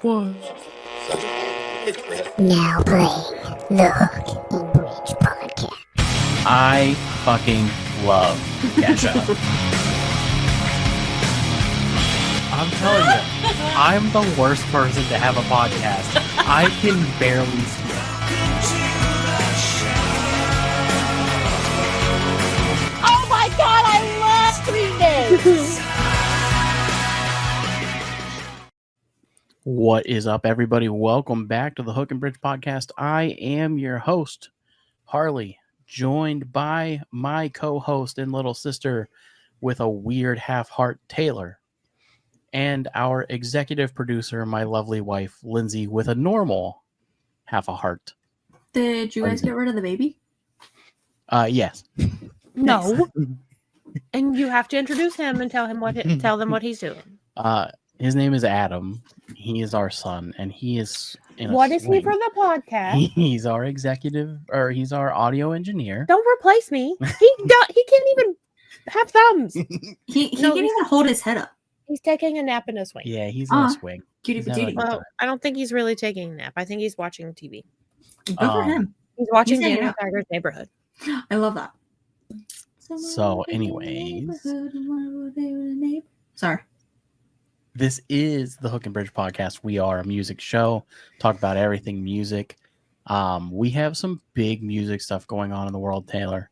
What? Now playing the Hook and Bridge podcast. I fucking love Kesha. I'm telling you, I'm the worst person to have a podcast. I can barely speak. Oh my god, I love Green Day! What is up, everybody? Welcome back to the Hook and Bridge podcast. I am your host, Harley, joined by my co-host and little sister with a weird half-heart, Taylor, and our executive producer, my lovely wife, Lindsay, with a normal half a heart. Did you guys get rid of the baby? Yes. No. And you have to introduce him and tell them what he's doing. His name is Adam. He is our son, and he is in What a is he swing. for the podcast? He's our executive, or he's our audio engineer. Don't replace me. He can't even have thumbs. He can't even hold his head up. He's taking a nap in a swing. Yeah, he's in a swing. Cutie He's having a patootie. good Well, time. I don't think he's really taking a nap. I think he's watching TV. Good for him. He's watching He's hanging Daniel out. Tiger's Neighborhood. I love that. So, anyways. Sorry. This is the Hook and Bridge podcast. We are a music show, talk about everything music. We have some big music stuff going on in the world, Taylor.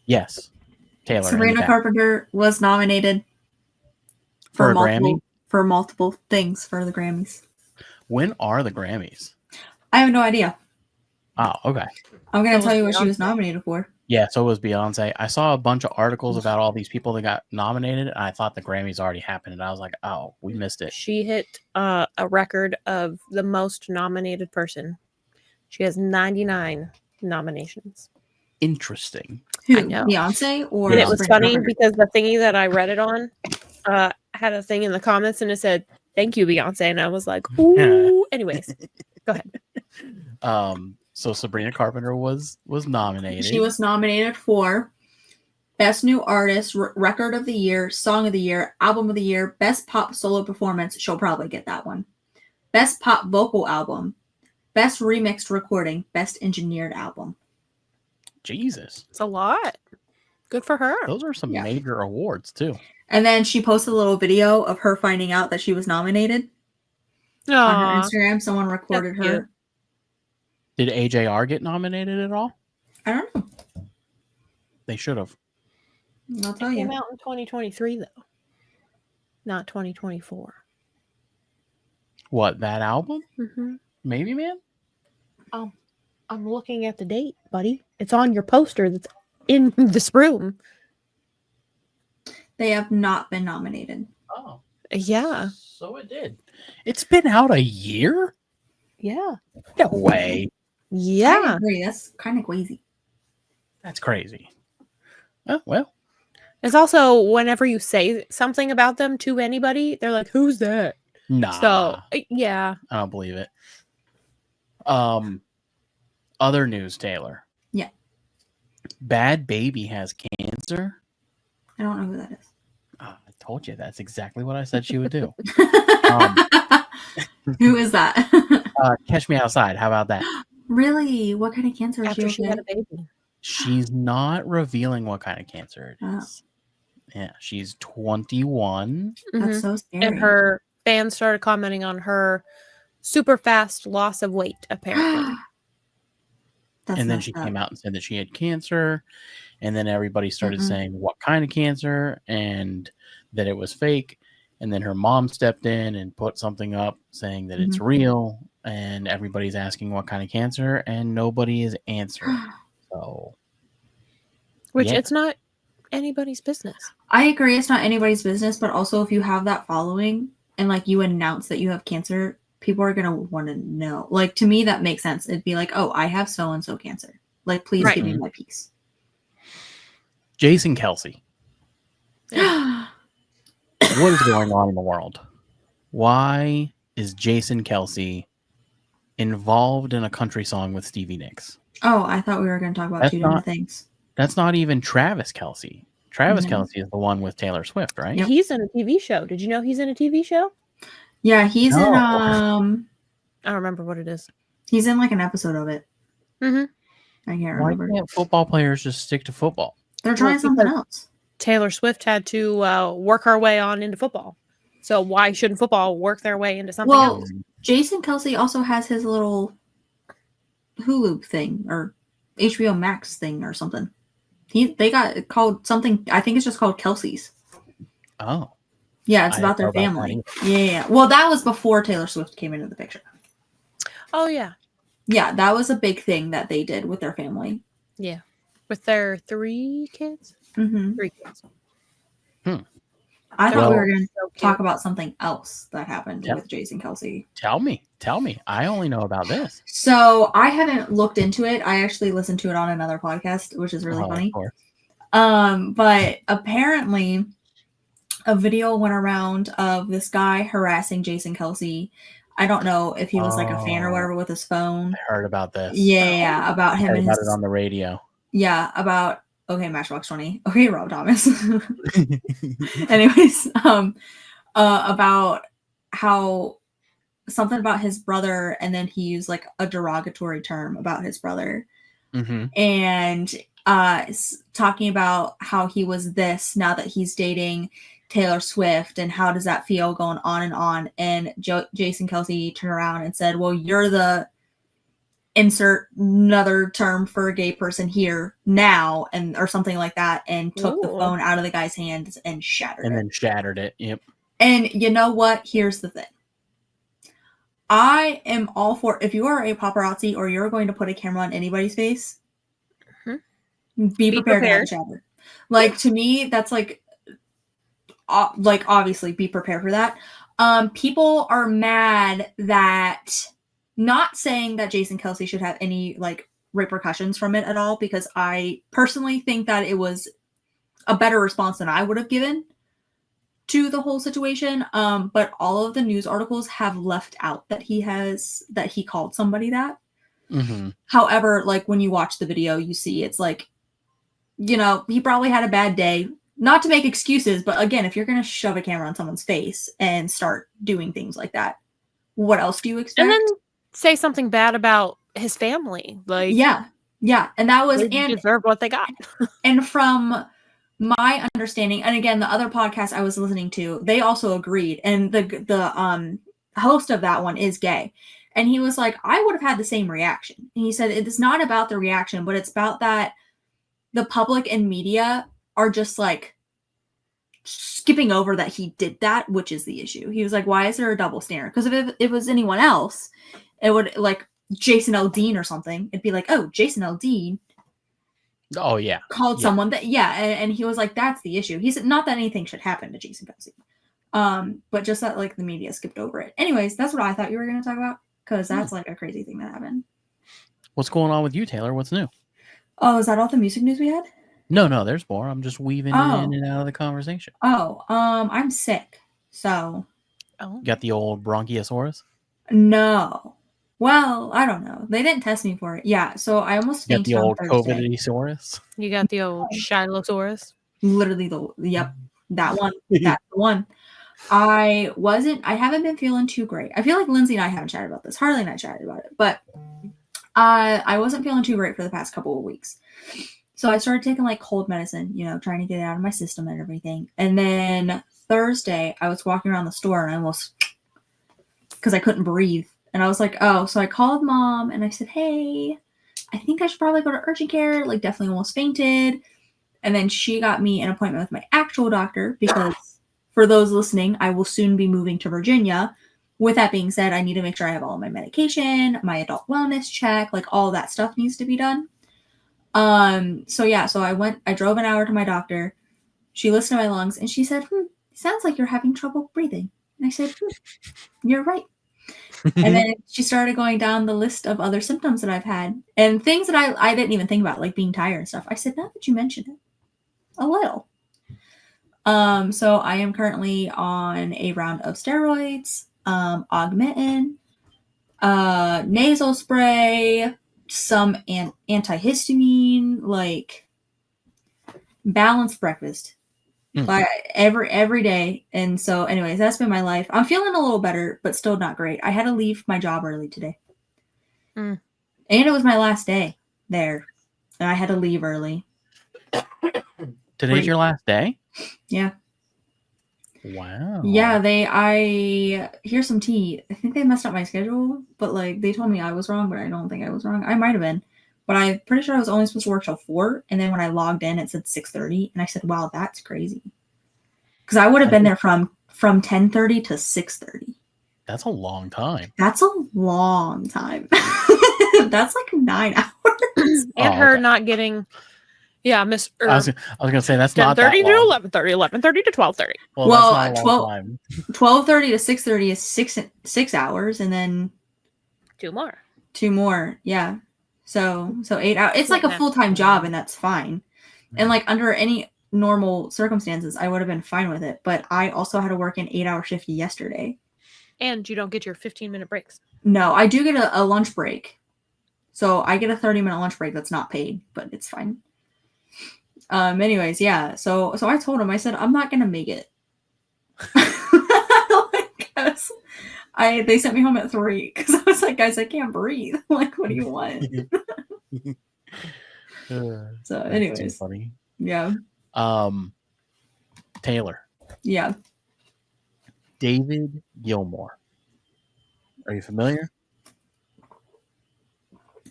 Yes, Taylor. in the Sabrina back. Carpenter was nominated For a multiple things for the Grammys. When are the Grammys? I have no idea. Oh, okay. I'm going So to tell you what was she was Beyonce. nominated for. Yeah, so was Beyonce. I saw a bunch of articles about all these people that got nominated, and I thought the Grammys already happened, and I was like, oh, we missed it. She hit a record of the most nominated person. She has 99 nominations. Interesting. Who? I know. Beyonce or And it was Sabrina funny Carpenter? because the thingy that I read it on had a thing in the comments and it said, "Thank you, Beyonce." And I was like, ooh. Anyways, go ahead. So Sabrina Carpenter was nominated. She was nominated for Best New Artist, Record of the Year, Song of the Year, Album of the Year, Best Pop Solo Performance. She'll probably get that one. Best Pop Vocal Album, Best Remixed Recording, Best Engineered Album. Jesus. It's a lot. Good for her. Those are some Yeah. major awards too. And then she posted a little video of her finding out that she was nominated on her Aw. Instagram. Someone recorded That's her. cute. Did AJR get nominated at all? I don't know. They should have. I'll tell It came you. out in 2023 though, not 2024. What, that album? Mm-hmm. Maybe, man? I'm looking at the date, buddy. It's on your poster that's in this room. They have not been nominated. Oh. Yeah. So it did. It's been out a year? Yeah. No way. I Yeah. agree. That's kind of crazy. That's crazy. Oh, well. It's also whenever you say something about them to anybody, they're like, "Who's that?" Nah. So yeah. I don't believe it. Other news, Taylor. Yeah. Bad Baby has cancer. I don't know who that is. I told you that's exactly what I said she would do. Who is that? Catch Me Outside. How about that? Really? What kind of cancer is After she? she had a baby. She's not revealing what kind of cancer it is. Yeah, she's 21. Mhm. That's so scary. And her fans started commenting on her super fast loss of weight, apparently. That's And then messed she up. came out and said that she had cancer. And then everybody started Mm-mm. saying what kind of cancer and that it was fake. And then her mom stepped in and put something up saying that it's real. And everybody's asking what kind of cancer, and nobody is answering. So, Which yeah. it's not anybody's business. I agree. It's not anybody's business, but also if you have that following and like you announce that you have cancer, people are gonna want to know. Like to me, that makes sense. It'd be like, oh, I have so and so cancer. Like, please Right. give me my piece. Jason Kelsey, what is going on in the world? Why is Jason Kelsey involved in a country song with Stevie Nicks? Oh, I thought we were going to talk about That's two different not- things. That's not even Travis Kelsey. Travis No. Kelsey is the one with Taylor Swift, right? Yep. He's in a TV show. Did you know he's in a TV show? Yeah, he's No. in I don't remember what it is. he's in like an episode of it. Mm-hmm. I can't Why remember. can't football players just stick to football? They're trying something because else. Taylor Swift had to work her way on into football. So why shouldn't football work their way into something Well, else? Jason Kelsey also has his little Hulu thing or HBO Max thing or something. They got called something. I think it's just called Kelsey's. Oh. Yeah, it's I about didn't know their about that family. Yeah. Well, that was before Taylor Swift came into the picture. Oh yeah. Yeah, that was a big thing that they did with their family. Yeah. With their 3 kids? Mm-hmm. 3 kids. I thought we Well- were going to So talk cute. about something else that happened Yep. with Jason Kelsey. Tell me. I only know about this. So I haven't looked into it. I actually listened to it on another podcast, which is really Oh, funny. of course. But apparently a video went around of this guy harassing Jason Kelsey. I don't know if he was like a fan or whatever with his phone. I heard about this. Yeah, about I him heard and about his it on the radio. yeah, about okay, Matchbox 20. Okay, Rob Thomas. Anyways, about how something about his brother, and then he used like a derogatory term about his brother. Mm-hmm. And talking about how he was this now that he's dating Taylor Swift, and how does that feel, going on and on. And Jason Kelsey turned around and said, well, you're the insert another term for a gay person here now, and or something like that, and took the Ooh. phone out of the guy's hands and shattered And it. then shattered it. Yep. And you know what? Here's the thing. I am all for, if you are a paparazzi or you're going to put a camera on anybody's face, be prepared to have it shattered. Like, to me, that's like obviously be prepared for that. People are mad that, not saying that Jason Kelsey should have any like repercussions from it at all, because I personally think that it was a better response than I would have given to the whole situation. But all of the news articles have left out that he called somebody that. Mm-hmm. However, like when you watch the video, you see it's like, you know, he probably had a bad day. Not to make excuses, but again, if you're going to shove a camera on someone's face and start doing things like that, what else do you expect? And then say something bad about his family. Like, yeah. And that was, they deserve what they got. And from my understanding, and again, the other podcast I was listening to, they also agreed. And the host of that one is gay. And he was like, I would have had the same reaction. And he said, it's not about the reaction, but it's about that the public and media are just like skipping over that he did that, which is the issue. He was like, why is there a double standard? Because if it was anyone else, it would, like Jason Aldean or something, it'd be like, oh, Jason Aldean Oh, yeah. called someone that, and he was like, that's the issue. He said, not that anything should happen to Jason Kelsey, but just that like the media skipped over it. Anyways, that's what I thought you were going to talk about, because that's like a crazy thing that happened. What's going on with you, Taylor? What's new? Oh, is that all the music news we had? No, there's more. I'm just weaving in and out of the conversation. I'm sick. So. Oh. You got the old bronchiosaurus? No. Well, I don't know. They didn't test me for it. Yeah, so I almost You got fainted the on old Thursday. COVID-saurus? You got the old Shilosaurus. Literally that one. That's the one. I haven't been feeling too great. I feel like Lindsay and I haven't chatted about this. Harley and I chatted about it, but I wasn't feeling too great for the past couple of weeks. So I started taking like cold medicine, you know, trying to get it out of my system and everything. And then Thursday, I was walking around the store and I almost, because I couldn't breathe. And I was like, oh, so I called mom and I said, hey, I think I should probably go to urgent care. Like, definitely almost fainted. And then she got me an appointment with my actual doctor, because for those listening, I will soon be moving to Virginia. With that being said, I need to make sure I have all my medication, my adult wellness check, like all that stuff needs to be done. So I drove an hour to my doctor. She listened to my lungs and she said, sounds like you're having trouble breathing. And I said, you're right. And then she started going down the list of other symptoms that I've had and things that I didn't even think about, like being tired and stuff. I said, now that you mention it, a little. So I am currently on a round of steroids, Augmentin, nasal spray, some antihistamine, like balanced breakfast. Like every day. And so anyways, that's been my life. I'm feeling a little better, but still not great. I had to leave my job early today. Mm. And it was my last day there. And I had to leave early. Today's your last day? Yeah. Wow. Yeah, here's some tea. I think they messed up my schedule, but like they told me I was wrong, but I don't think I was wrong. I might have been. But I'm pretty sure I was only supposed to work till 4, and then when I logged in, it said 6:30, and I said, "Wow, that's crazy." Because I would have been there from 10:30 to 6:30. That's a long time. That's a long time. That's like 9 hours. And her not getting, Miss. I was gonna say that's not 10:30 that to long. 11:30, 11:30 to 12:30. Well, that's not a long time. 12:30 to 6:30 is 6 hours, and then 2 more. 2 more. Yeah. So 8 hours. It's like a full-time job, and that's fine. And like under any normal circumstances, I would have been fine with it. But I also had to work an 8-hour shift yesterday. And you don't get your 15-minute breaks. No, I do get a lunch break. So I get a 30-minute lunch break that's not paid, but it's fine. Anyways, yeah. So I told him, I said, I'm not gonna make it. They sent me home at 3 because I was like, guys, I can't breathe. Like, what do you want? So anyways, funny. Yeah. Taylor. Yeah. David Gilmour. Are you familiar?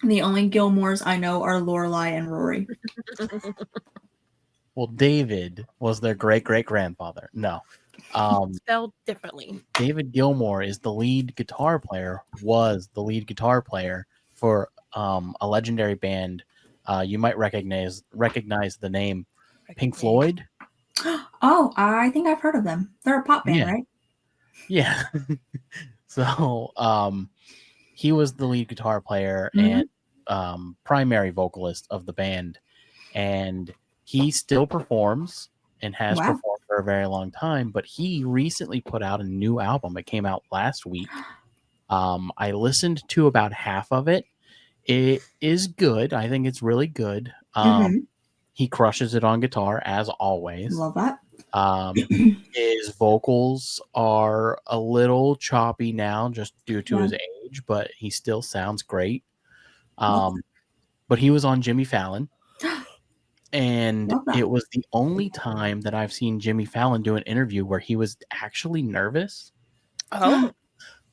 The only Gilmores I know are Lorelai and Rory. Well, David was their great-great-grandfather. No. Spelled differently. David Gilmour is the lead guitar player, was the lead guitar player for a legendary band. You might recognize the name Pink Floyd. Oh, I think I've heard of them. They're a pop band, right? Yeah. So he was the lead guitar player and primary vocalist of the band. And he still performs and has performed for a very long time, but he recently put out a new album. It came out last week. I listened to about half of it. It is good. I think it's really good. He crushes it on guitar as always. Love that. His vocals are a little choppy now just due to his age, but he still sounds great. But he was on Jimmy Fallon. And it was the only time that I've seen Jimmy Fallon do an interview where he was actually nervous. Oh,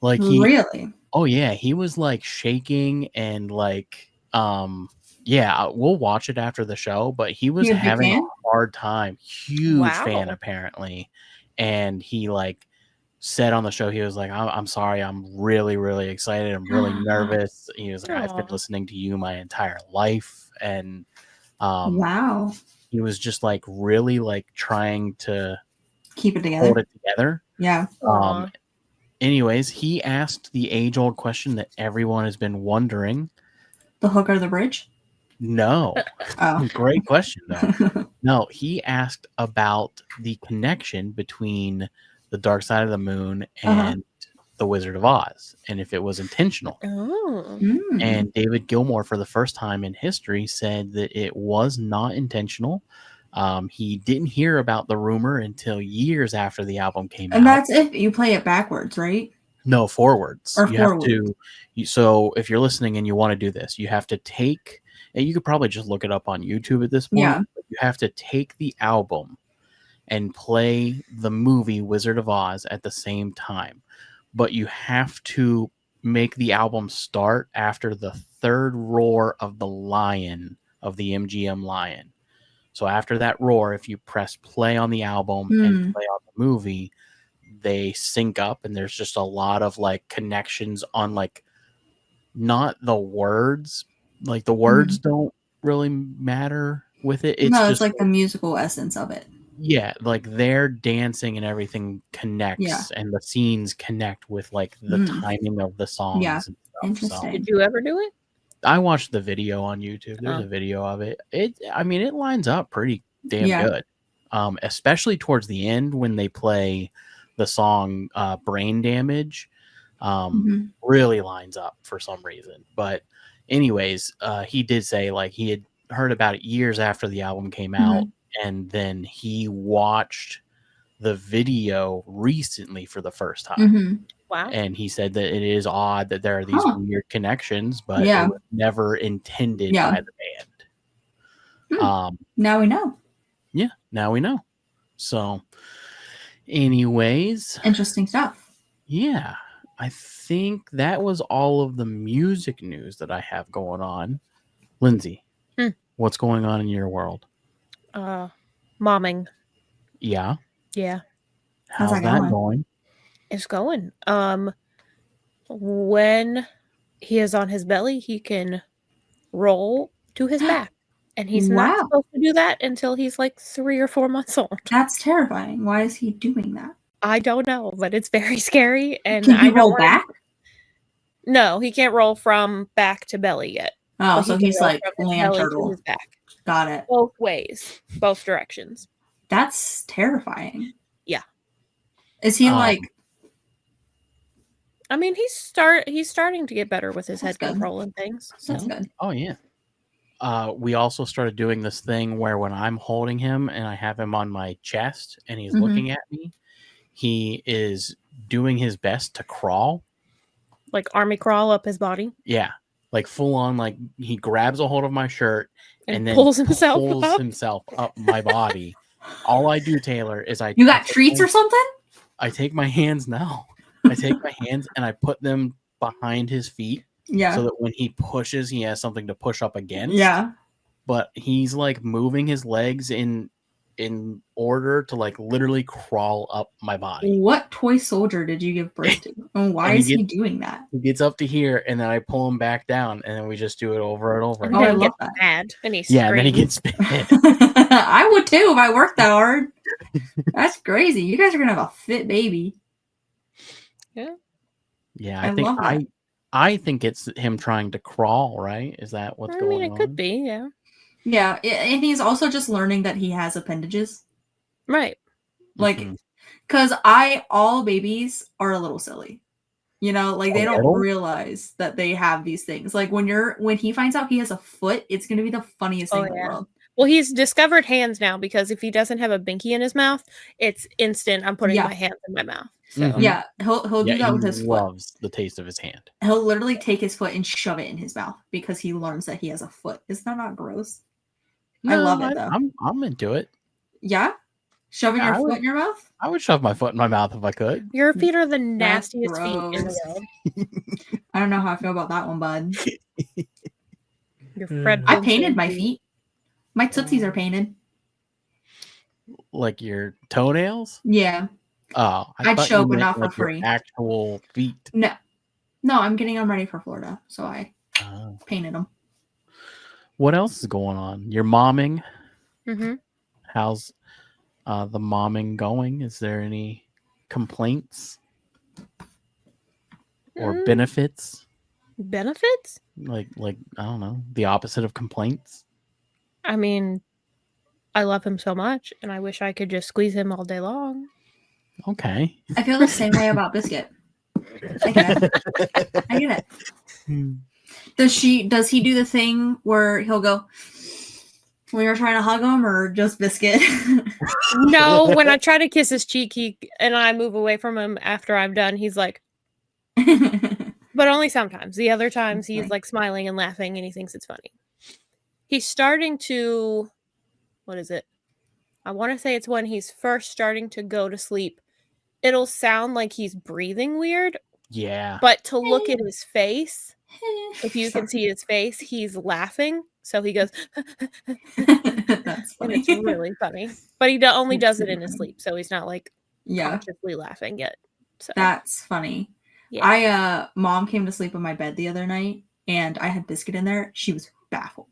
like really? Oh yeah, he was like shaking and like yeah, we'll watch it after the show, but he was having a hard time. Huge fan apparently. And he like said on the show, he was like, I'm sorry, I'm really, really excited. I'm really nervous. He was like, I've been listening to you my entire life. And wow. He was just like really like trying to keep it together. Hold it together. Yeah. Anyways, he asked the age-old question that everyone has been wondering. The hook or the bridge? No. Great question though. No, he asked about the connection between the Dark Side of the Moon and the Wizard of Oz, and if it was intentional. And David Gilmour, for the first time in history, said that it was not intentional. He didn't hear about the rumor until years after the album came out. And that's if you play it backwards, right? No, forwards. Or you forward. Have to. So if you're listening and you want to do this, you have to take, and you could probably just look it up on YouTube at this point. Yeah. But you have to take the album and play the movie Wizard of Oz at the same time. But you have to make the album start after the third roar of the lion, of the MGM lion. So after that roar, if you press play on the album and play on the movie, they sync up, and there's just a lot of like connections on like not the words. Like the words don't really matter with it. It's just like the musical essence of it. Yeah, like their dancing and everything connects, and the scenes connect with like the timing of the songs. Yeah, and stuff. interesting. So, did you ever do it? I watched the video on YouTube. There's a video of it. I mean, it lines up pretty damn good. Especially towards the end when they play the song Brain Damage. Really lines up for some reason. But anyways, he did say like he had heard about it years after the album came out, And then he watched the video recently for the first time. Mm-hmm. Wow. And he said that it is odd that there are these weird connections, but Yeah. it was never intended Yeah. by the band. Now we know. Yeah, now we know. So, anyways, Interesting stuff. yeah, I think that was all of the music news that I have going on. Lindsay, what's going on in your world? Momming. Yeah. Yeah. How's that going? It's going. When he is on his belly, he can roll to his back. And he's not supposed to do that until he's like 3 or 4 months old. That's terrifying. Why is he doing that? I don't know, but it's very scary. And can he roll back? No, he can't roll from back to belly yet. Oh, so he's like land turtle. To his back. Got it. Both ways, both directions. That's terrifying. Yeah. Is he like? I mean, he's starting to get better with his head control and things. So. That's good. Oh yeah. We also started doing this thing where when I'm holding him and I have him on my chest and he's looking at me, he is doing his best to crawl. Like army crawl up his body? Yeah. Like full on, like he grabs a hold of my shirt and then pulls himself up my body. All I do, Taylor, is You got treats or something? I take my hands now. I take my hands and I put them behind his feet. Yeah. So that when he pushes, he has something to push up against. Yeah. But he's like moving his legs in order to like literally crawl up my body. What toy soldier did you give birth to? And why is he doing that? He gets up to here and then I pull him back down and then we just do it over and over. And then he gets mad and he screams. And then he gets mad. I would too if I worked that hard. That's crazy. You guys are gonna have a fit baby. Yeah. Yeah, I think it's him trying to crawl, right? Is that what's going on? I mean, it could be, yeah. Yeah, and he's also just learning that he has appendages. Right. Like, because all babies are a little silly. You know, like they don't realize that they have these things. Like when he finds out he has a foot, it's going to be the funniest thing in the world. Well, he's discovered hands now because if he doesn't have a binky in his mouth, it's instant. I'm putting my hands in my mouth. So. Yeah, he'll do that with his foot. He loves the taste of his hand. He'll literally take his foot and shove it in his mouth because he learns that he has a foot. Isn't that not gross? No, I love it though. I'm into it. Yeah? Shoving your foot in your mouth? I would shove my foot in my mouth if I could. Your feet are the nastiest feet in the world. I don't know how I feel about that one, bud. I painted my feet. My tootsies are painted. Like your toenails? Yeah. Oh, I'd show but not for free. Actual feet. No, I'm getting them ready for Florida, so I painted them. What else is going on? You're momming. Mm-hmm. How's the momming going? Is there any complaints or benefits? Benefits? Like I don't know, the opposite of complaints. I mean, I love him so much, and I wish I could just squeeze him all day long. Okay. I feel the same way about Biscuit. I get it. Does he do the thing where he'll go when you're trying to hug him, or just Biscuit? No, when I try to kiss his cheek, and I move away from him after I'm done, he's like, but only sometimes. The other times he's like smiling and laughing and he thinks it's funny. He's starting to, what is it? I want to say it's when he's first starting to go to sleep. It'll sound like he's breathing weird. Yeah. But to look at his face, if you can see his face, he's laughing. So he goes, That's funny. And it's really funny. But he only does it in his sleep. So he's not like consciously laughing yet. So. That's funny. Yeah. Mom came to sleep on my bed the other night and I had Biscuit in there. She was baffled.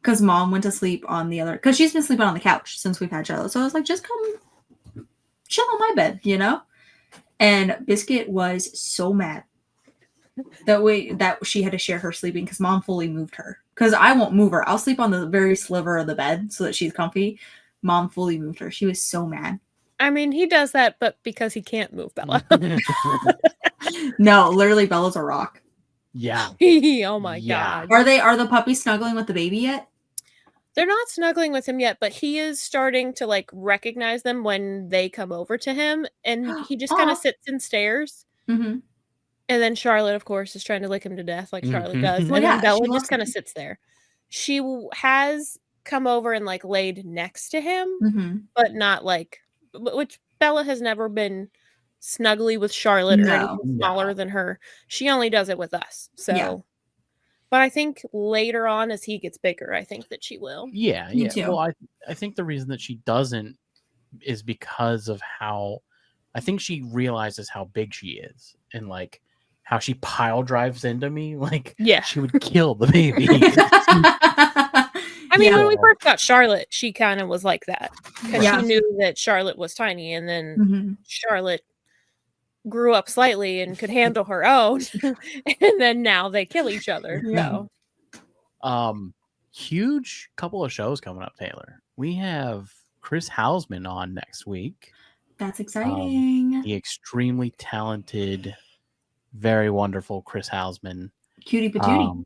Because Mom went to sleep on the other, because she's been sleeping on the couch since we've had Charlotte. So I was like, just come chill on my bed, you know? And Biscuit was so mad that she had to share her sleeping because Mom fully moved her. Because I won't move her. I'll sleep on the very sliver of the bed so that she's comfy. Mom fully moved her. She was so mad. I mean, he does that, but because he can't move Bella. No, literally Bella's a rock. Yeah. Oh my God. Are the puppies snuggling with the baby yet? They're not snuggling with him yet, but he is starting to like recognize them when they come over to him, and he just kind Aw. of sits and stares. Mm-hmm. And then Charlotte, of course, is trying to lick him to death like Charlotte does. Mhm. Well, And yeah, then Bella she just loves kind of him. sits there. She has come over and like laid next to him, Mm-hmm. but not like, which Bella has never been snuggly with Charlotte or No. anything smaller than her. She only does it with us. So, Yeah. but I think later on, as he gets bigger, I think that she will. Yeah, Me yeah. too. Well, I think the reason that she doesn't is because of how I think she realizes how big she is and like how she pile drives into me. Like Yeah. she would kill the baby. I mean, Yeah. when we first got Charlotte, she kind of was like that because Yeah. she knew that Charlotte was tiny, and then Mhm. Charlotte grew up slightly and could handle her own, and then now they kill each other. Yeah. So Huge couple of shows coming up, Taylor. We have Chris Hausman on next week. That's exciting. The extremely talented, very wonderful Chris Hausman. Cutie patootie.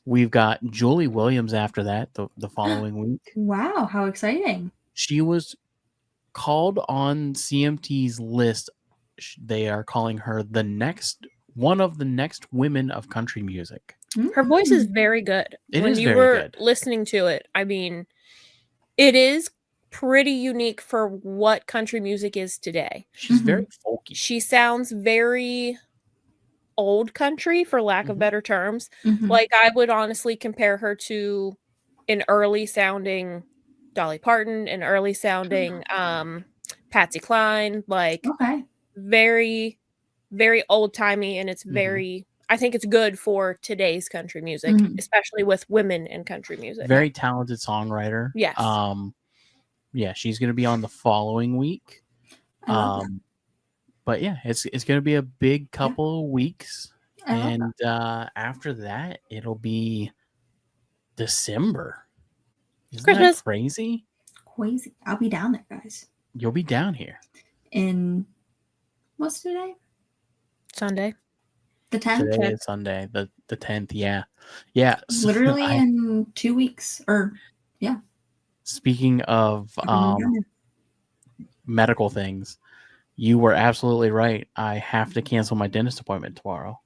We've got Julie Williams after that, the following week. Wow, how exciting. She was called on CMT's list. They are calling her one of the next women of country music. her voice is very good. It when is you very were good. listening to it, I mean, it is pretty unique for what country music is today. She's very folky. She sounds very old country, for lack of Mhm. better terms. Mhm. Like, I would honestly compare her to an early sounding Dolly Parton, an early sounding Patsy Cline, like Okay. very, very old timey, and it's Mhm. very. I think it's good for today's country music, Mhm. especially with women in country music. Very talented songwriter. Yes. Yeah, she's going to be on the following week. I love But yeah, it's going to be a big couple of weeks, I love and after that, it'll be December. Isn't Christmas. that crazy? Crazy. I'll be down there, guys. You'll be down here. In what's today? Sunday. The 10th? Today is Sunday, the 10th. Yeah. So Literally in 2 weeks. Or yeah. speaking of I'll be down there. medical things, you were absolutely right. I have to cancel my dentist appointment tomorrow.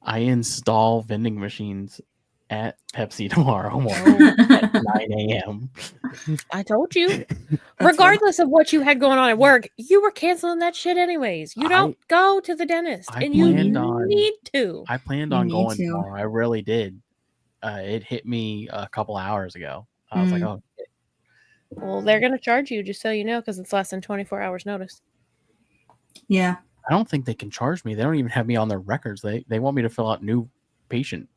I install vending machines at Pepsi tomorrow morning at 9 a.m. I told you. That's Regardless of what you had going on at work, you were canceling that shit anyways. You don't go to the dentist, I and you planned on- need to. I planned You on need going to. tomorrow. I really did. It hit me a couple hours ago. I was like, oh, shit. Well, they're going to charge you, just so you know, because it's less than 24 hours notice. Yeah. I don't think they can charge me. They don't even have me on their records. They want me to fill out new patient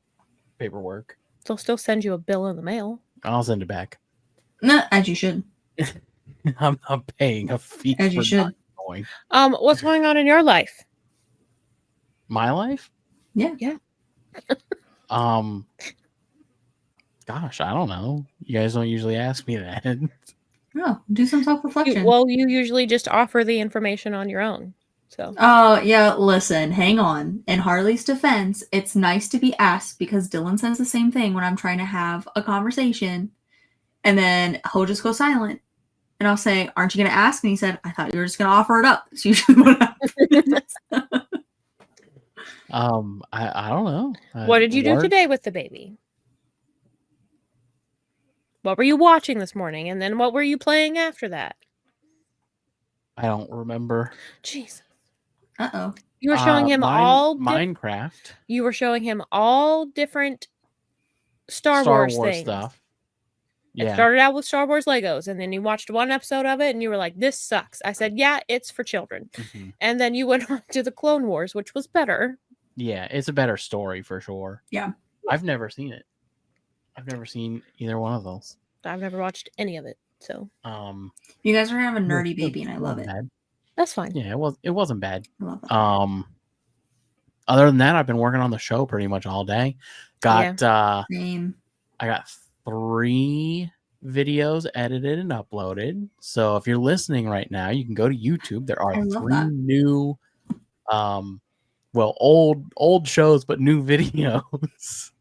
paperwork. They'll still send you a bill in the mail. I'll send it back. No, as you should. I'm not paying a fee As you for should. not going. What's going on in your life? My life? Yeah. Yeah. Gosh, I don't know. You guys don't usually ask me that. Oh, do some self-reflection. You usually just offer the information on your own. So. Oh, yeah, listen, hang on. In Harley's defense, it's nice to be asked because Dylan says the same thing when I'm trying to have a conversation. And then he'll just go silent. And I'll say, aren't you going to ask? And he said, I thought you were just going to offer it up. That's usually what happens. I don't know. What did you do Work. today with the baby? What were you watching this morning? And then what were you playing after that? I don't remember. Jeez. Uh-oh. You were showing him all Minecraft. You were showing him all different Star Wars things. stuff. It Yeah. started out with Star Wars Legos, and then you watched one episode of it, and you were like, "This sucks." I said, "Yeah, it's for children." Mhm. And then you went on to the Clone Wars, which was better. Yeah, it's a better story for sure. Yeah. I've never seen it. I've never seen either one of those. I've never watched any of it, so You guys are going to have a nerdy baby, and I love it. Bad. that's fine. Yeah, it wasn't bad. I love it. Other than that, I've been working on the show pretty much all day. Same. I got 3 videos edited and uploaded. So if you're listening right now, you can go to YouTube. There are I love 3 that. new old shows but new videos.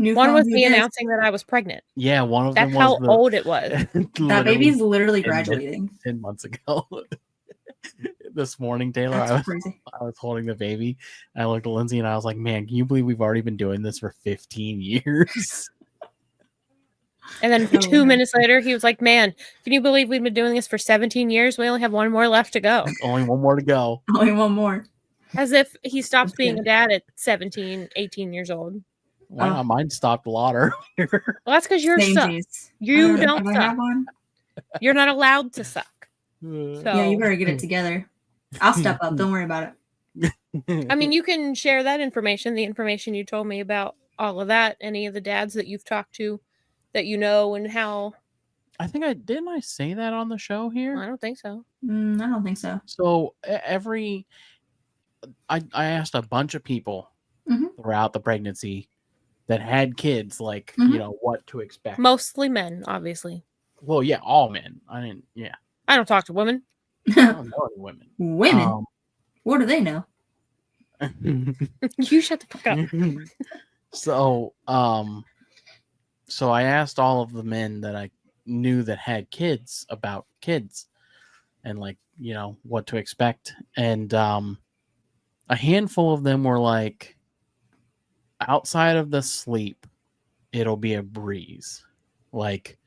New One phone, was new me disc. announcing that I was pregnant. Yeah, one of That's them was how old it was. That literally baby's literally 10 minutes- graduating. 10 months ago. This morning, Taylor, That's crazy. I was holding the baby. And I looked at Lindsay and I was like, man, can you believe we've already been doing this for 15 years? And then Oh, 2 wow. minutes later, he was like, man, can you believe we've been doing this for 17 years? We only have one more left to go. Only one more to go. Only one more. As if he stops That's being good. a dad at 17, 18 years old. Why not? Mine stopped a lot earlier. Well, that's because you're suck. Samesies. You Have don't I suck. have one? You're not allowed to suck. Yeah, So, you better get it together. I'll step up. Don't worry about it. I mean, you can share that information, the information you told me about all of that, any of the dads that you've talked to that you know and how. I think didn't I say that on the show here? I don't think so. I don't think so. So I asked a bunch of people throughout the pregnancy that had kids, like, you know, what to expect. Mostly men, obviously. Well, yeah, all men. I didn't, yeah. I don't talk to women. I don't know any women. Women? What do they know? You shut the fuck up. So I asked all of the men that I knew that had kids about kids and, like, you know, what to expect. And a handful of them were like, outside of the sleep, it'll be a breeze. Like,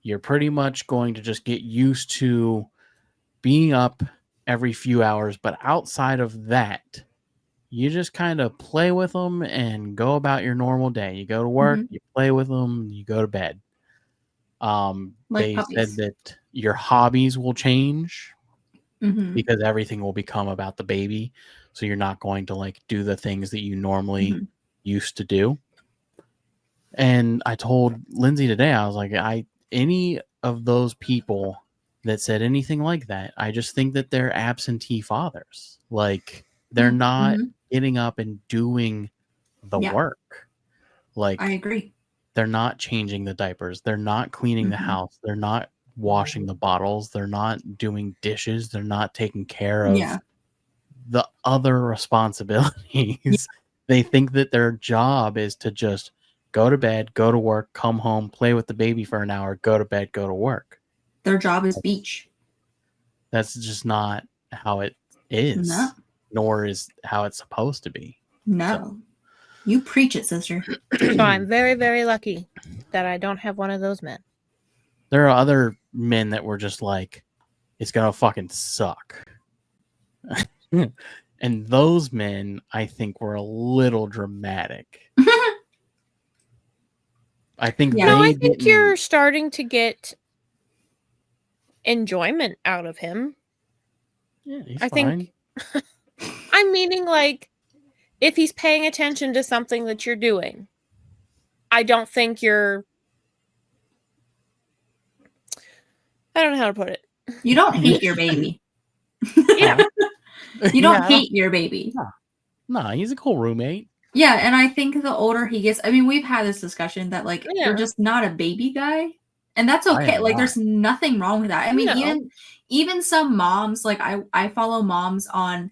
you're pretty much going to just get used to being up every few hours, but outside of that, you just kind of play with them and go about your normal day. You go to work, you play with them, you go to bed. Like they puppies. said that your hobbies will change Mm-hmm. because everything will become about the baby. So you're not going to, like, do the things that you normally used to do. And I told Lindsay today, I was like, any of those people that said anything like that, I just think that they're absentee fathers. Like, they're not getting up and doing the work. Like, I agree. They're not changing the diapers. They're not cleaning the house. They're not washing the bottles. They're not doing dishes. They're not taking care of the other responsibilities. They think that their job is to just go to bed, go to work, come home, play with the baby for an hour, go to bed, go to work. Their job is beach. That's just not how it is. No. Nor is how it's supposed to be. No. So. You preach it, sister. So I'm very, very lucky that I don't have one of those men. There are other men that were just like, it's gonna fucking suck. And those men, I think, were a little dramatic. I think I think you're starting to get enjoyment out of him. Yeah, he's I fine. think I'm meaning, like, if he's paying attention to something that you're doing, I don't think you're, I don't know how to put it. You don't hate your baby. Yeah. You don't hate your baby. Nah, he's a cool roommate. Yeah, and I think the older he gets, I mean, we've had this discussion that, like, you're just not a baby guy, and that's okay. Like, there's nothing wrong with that. I mean, even some moms, like, I follow moms on,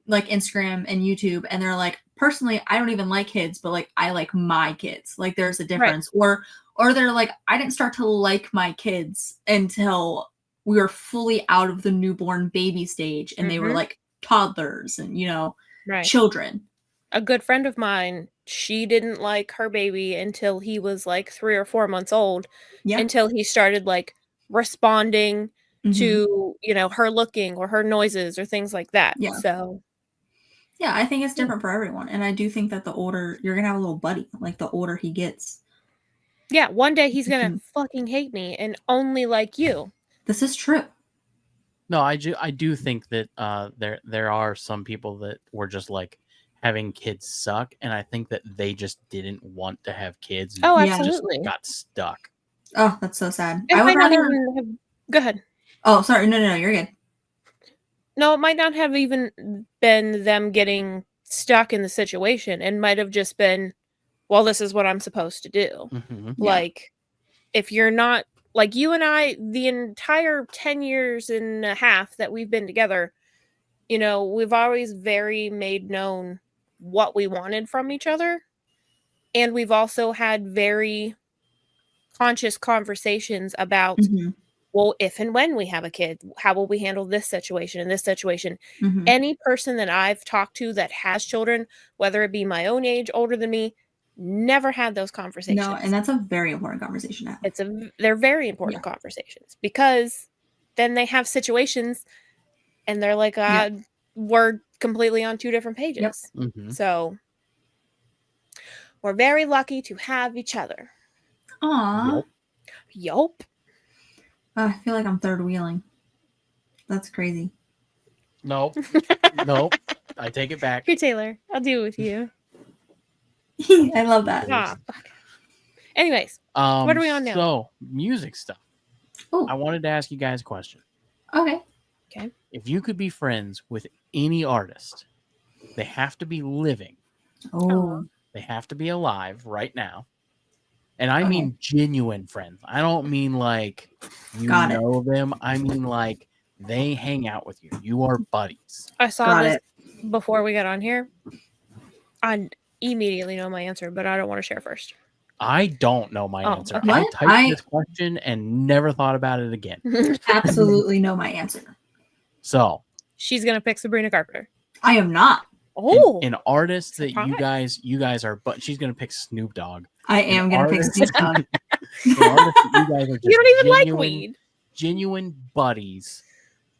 like, Instagram and YouTube, and they're like, personally, I don't even like kids, but, like, I like my kids. Like, there's a difference. Right. Or they're like, I didn't start to like my kids until we were fully out of the newborn baby stage, and they were like toddlers and, you know, children. A good friend of mine, she didn't like her baby until he was like 3 or 4 months old, until he started, like, responding to, you know, her looking or her noises or things like that. Yeah. So, yeah, I think it's different for everyone. And I do think that the older, you're going to have a little buddy, like, the older he gets. Yeah, one day he's going to fucking hate me and only like you. This is true. No, I do think that there are some people that were just like, having kids suck, and I think that they just didn't want to have kids. Oh, absolutely. Just got stuck. Oh, that's so sad. I would rather go ahead. Oh, sorry. No, you're good. No, it might not have even been them getting stuck in the situation. It might have just been, well, this is what I'm supposed to do. Like, if you're not, like, you and I, the entire 10 years and a half that we've been together, you know, we've always very made known what we wanted from each other. And we've also had very conscious conversations about, Mhm. well, if and when we have a kid, how will we handle this situation and this situation? Mhm. Any person that I've talked to that has children, whether it be my own age, older than me, never had those conversations. No, and that's a very important conversation to have. They're very important conversations, because then they have situations and they're like, we're completely on two different pages. Mhm. So we're very lucky to have each other. Aw. Yep. Yup. I feel like I'm third wheeling. That's crazy. Nope. Nope. I take it back. Here, Taylor, I'll deal with you. I love that. Ah, fuck. Anyways, what are we on now? So, music stuff. Oh, I wanted to ask you guys a question. okay. If you could be friends with any artist, they have to be living. Oh, They have to be alive right now. And I Okay. mean genuine friends. I don't mean like you Got it. know them. I mean like they hang out with you. You are buddies. I saw Got this it. before we got on here. I immediately know my answer, but I don't want to share first. I don't know my Oh, answer. okay. I What? typed this question and never thought about it again. Absolutely know my answer. So, She's gonna pick Sabrina Carpenter. I am not. Oh, an artist that surprise. you guys are, but she's gonna pick Snoop Dogg. I am going to pick artist- Snoop Dogg. An artist that you guys are just You don't even like genuine, weed. genuine buddies.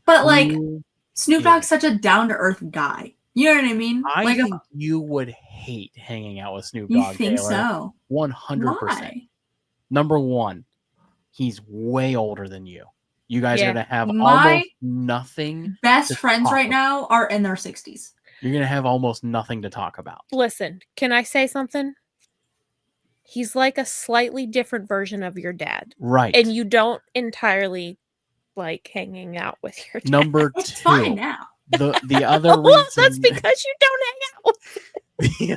But like, who- Snoop Yeah. Dogg's such a down to earth guy. You know what I mean? I like, think you would hate hanging out with Snoop you Dogg. think Taylor. so? 100%. Why? Number one, he's way older than you. You guys Yeah. are gonna have My almost nothing. Best to friends talk right about. now are in their 60s. You're gonna have almost nothing to talk about. Listen, can I say something? He's like a slightly different version of your dad. Right. And you don't entirely like hanging out with your dad. Number It's two. fine now. The other Well, reason. that's because you don't hang out.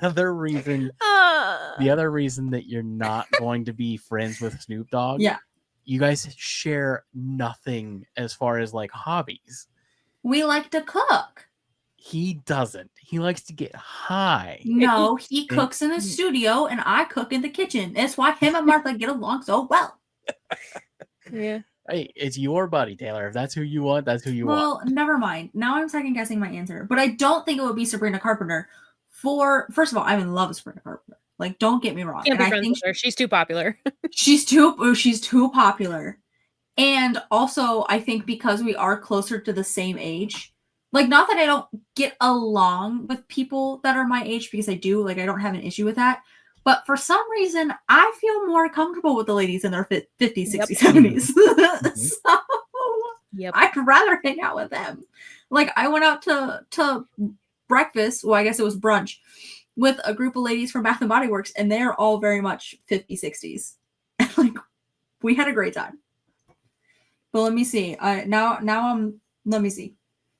the other reason. The other reason that you're not going to be friends with Snoop Dogg. Yeah. You guys share nothing as far as like hobbies. We like to cook. He doesn't. He likes to get high. No, he cooks in the studio and I cook in the kitchen. That's why him and Martha get along so well. Yeah. Hey, it's your buddy, Taylor. If that's who you want, that's who you want. Well, never mind. Now I'm second guessing my answer. But I don't think it would be Sabrina Carpenter. First of all, I'm in love with Sabrina Carpenter. Like, don't get me wrong. Can't And be I friends think with her. She's too popular. she's too popular. And also, I think because we are closer to the same age, like, not that I don't get along with people that are my age, because I do, like, I don't have an issue with that. But for some reason, I feel more comfortable with the ladies in their 50s, 60s, 70s. So Yep. I'd rather hang out with them. Like, I went out to breakfast, well, I guess it was brunch, with a group of ladies from Bath and Body Works, and they're all very much 50s, 60s. Like, we had a great time. But let me see. Let me see.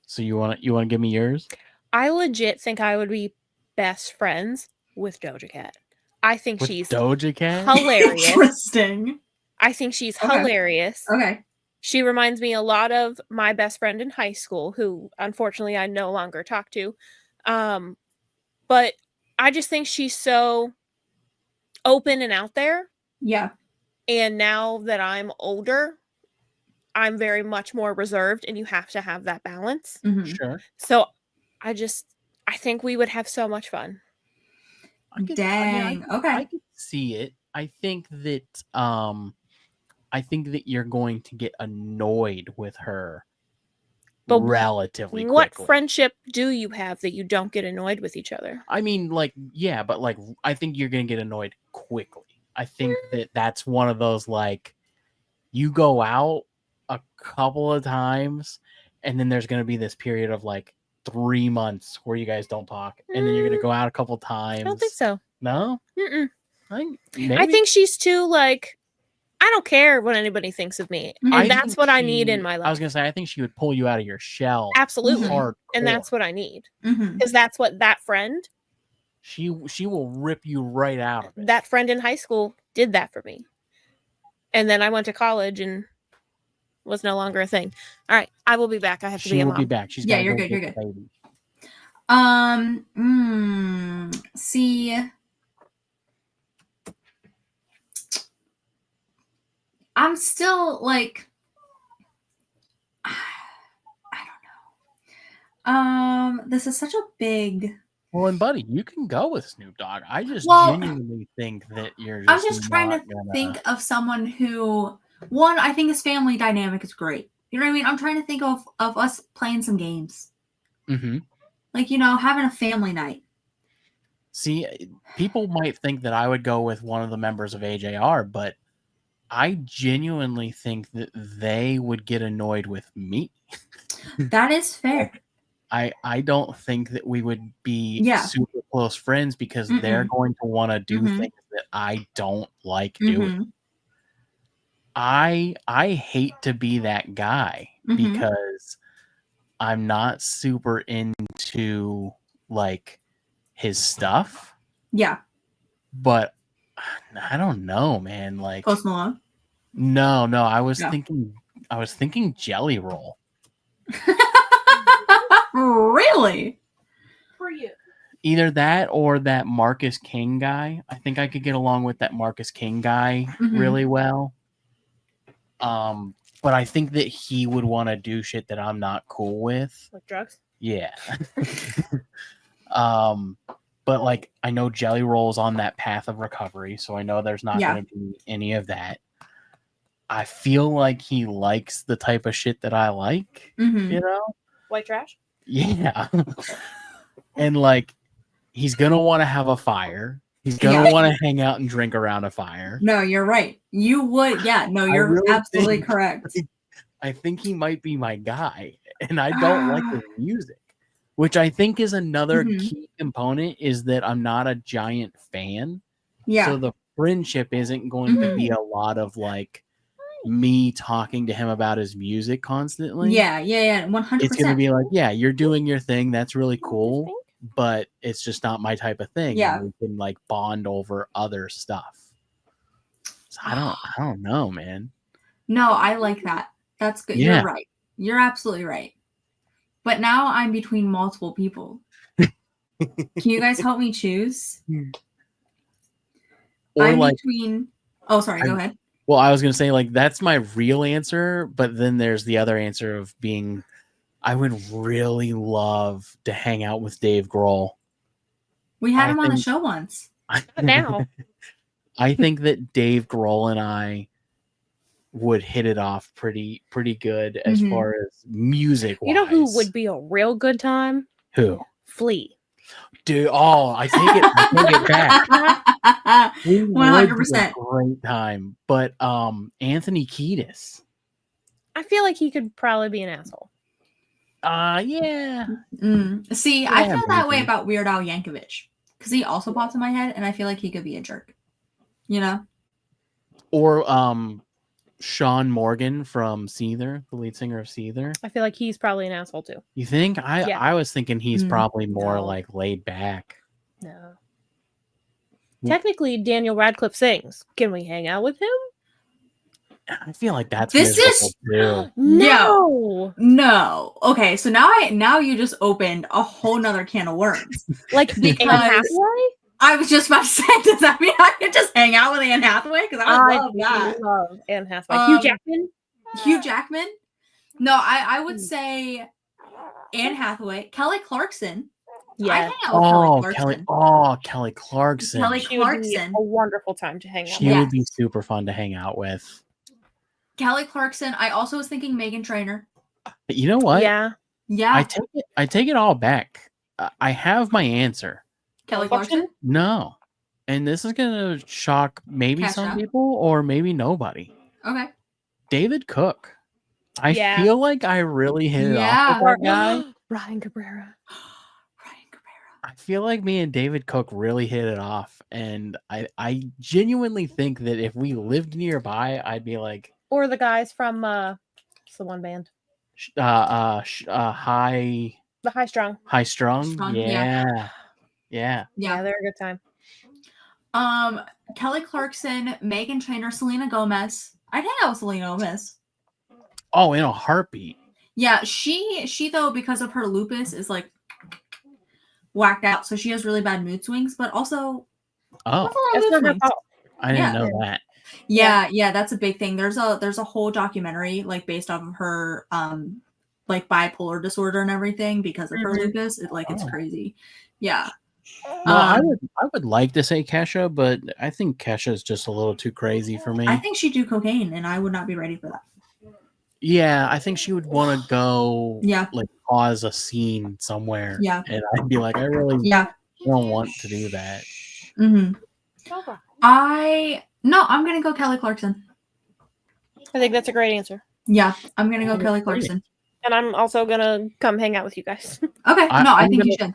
So you want to give me yours? I legit think I would be best friends with Doja Cat. I think With she's Doja Cat? hilarious. Interesting. I think she's Okay. hilarious. Okay. She reminds me a lot of my best friend in high school, who unfortunately I no longer talk to. But I just think she's so open and out there. Yeah. And now that I'm older, I'm very much more reserved, and you have to have that balance. Mhm. Sure. So I think we would have so much fun. Dang. Okay. I could see it. I think that you're going to get annoyed with her But relatively What quickly. friendship do you have that you don't get annoyed with each other? I mean, like, yeah, but like, I think you're going to get annoyed quickly. I think that's one of those, like, you go out a couple of times and then there's going to be this period of like 3 months where you guys don't talk. And then you're going to go out a couple times. I don't think so. No? Mm-mm. Maybe. I think she's too, like, I don't care what anybody thinks of me. And I that's think what I need in my I was life. going to say, I think she would pull you out of your shell. Absolutely. Hardcore. And that's what I need. Mhm. Because that's what that friend, She will rip you right out of it. that friend in high school did that for me. And then I went to college and was no longer a thing. All right. I will be back. I have to be She a will mom. be back. She's Yeah, gotta you're go good, you're get good. the baby. See, I'm still like, I don't know. This is such a big. Well, and buddy, you can go with Snoop Dogg. I just Well, genuinely think that you're I'm just just trying to think of someone who, one, I think his family dynamic is great. You know what I mean? I'm trying to think of us playing some games. Mm-hmm. Like, you know, having a family night. See, people might think that I would go with one of the members of AJR, but I genuinely think that they would get annoyed with me. That is fair. I don't think that we would be Yeah. super close friends because they're going to want to do things that I don't like doing. I hate to be that guy because I'm not super into like his stuff. Yeah. But I don't know, man. Like Post Malone? No, I was thinking Jelly Roll. Really? For you. Either that or that Marcus King guy. I think I could get along with that Marcus King guy really well. But I think that he would want to do shit that I'm not cool with. Like drugs? Yeah. But like I know Jelly Roll's on that path of recovery, so I know there's not going to be any of that. I feel like he likes the type of shit that I like, you know? White trash? Yeah. And like he's going to want to have a fire. He's going to want to hang out and drink around a fire. No, you're right. You would. Yeah, no, you're really absolutely correct. I think he might be my guy, and I don't like his music, which I think is another key component is that I'm not a giant fan. Yeah. So the friendship isn't going to be a lot of like me talking to him about his music constantly. Yeah, 100%. It's going to be like, yeah, you're doing your thing. That's really cool, but it's just not my type of thing. Yeah. And we can like bond over other stuff. So I don't know, man. No, I like that. That's good. Yeah. You're right. You're absolutely right. But now I'm between multiple people. Can you guys help me choose? Or I'm like, between. Oh, sorry. Go ahead. Well, I was going to say, like, that's my real answer, but then there's the other answer of being, I would really love to hang out with Dave Grohl. We had him on the show once. Now. I think that Dave Grohl and I would hit it off pretty good as far as music-wise. You know who would be a real good time? Who? Flea. Dude, I take it back. 100%. Great time. But Anthony Kiedis. I feel like he could probably be an asshole. Yeah. See, yeah, I feel that way about Weird Al Yankovic because he also pops in my head, and I feel like he could be a jerk. You know? Or Sean Morgan from Seether, the lead singer of Seether. I feel like he's probably an asshole too. You think? I was thinking he's probably more like laid back. No. Technically, Daniel Radcliffe sings. Can we hang out with him? I feel like that's No. Okay, so now you just opened a whole nother can of worms. Like Anne Hathaway? I was just about to say, does that mean I can just hang out with Anne Hathaway? Because I love that. Love Anne Hathaway. Hugh Jackman? Hugh Jackman? No, I would say Anne Hathaway. Kelly Clarkson. Yeah. Kelly Clarkson. Kelly Clarkson. A wonderful time to hang out with. She would be super fun to hang out with. Kelly Clarkson. I also was thinking Meghan Trainor. But you know what? Yeah. I take it all back. I have my answer. Kelly Clarkson? No. And this is going to shock maybe some people or maybe nobody. Okay. David Cook. I feel like I really hit it off with that guy. Ryan Cabrera. I feel like me and David Cook really hit it off. And I genuinely think that if we lived nearby, I'd be like... Or the guys from what's the one band? The High Strung. High Strung? Yeah. Yeah, they're a good time. Kelly Clarkson, Meghan Trainor, Selena Gomez. I'd hang out with Selena Gomez. Oh, in a heartbeat. Yeah, she though, because of her lupus, is like whacked out. So she has really bad mood swings, but also that's not her fault. I didn't know that. Yeah, that's a big thing. There's a whole documentary like based off of her like bipolar disorder and everything because of her lupus. It's Oh. crazy. Yeah. No, I would like to say Kesha, but I think Kesha is just a little too crazy for me. I think she'd do cocaine, and I would not be ready for that. Yeah, I think she would want to go Yeah. like cause a scene somewhere. Yeah. And I'd be like, I really Yeah. don't want to do that. Mm-hmm. I'm gonna go Kelly Clarkson. I think that's a great answer. Yeah, I'm gonna go Kelly Clarkson. And I'm also gonna come hang out with you guys. Okay, I think you should.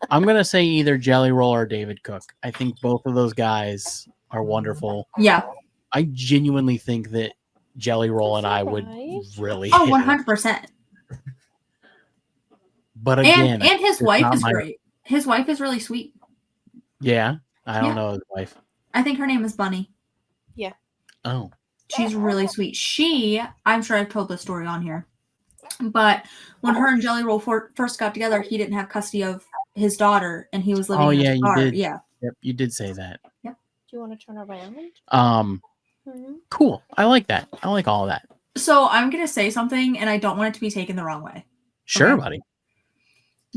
I'm gonna say either Jelly Roll or David Cook. I think both of those guys are wonderful. Yeah. I genuinely think that Jelly Roll and I would really. Oh, 100%. But again, and his wife is my... great. His wife is really sweet. Yeah, I don't know his wife. I think her name is Bunny. Yeah. Oh. She's really sweet. I'm sure I've told this story on here, but when her and Jelly Roll first got together, he didn't have custody of his daughter, and he was living in his car. You did. Yeah. Yep, you did say that. Yep. Do you want to turn around? Cool. I like that. I like all of that. So I'm gonna say something, and I don't want it to be taken the wrong way. Sure, okay? buddy.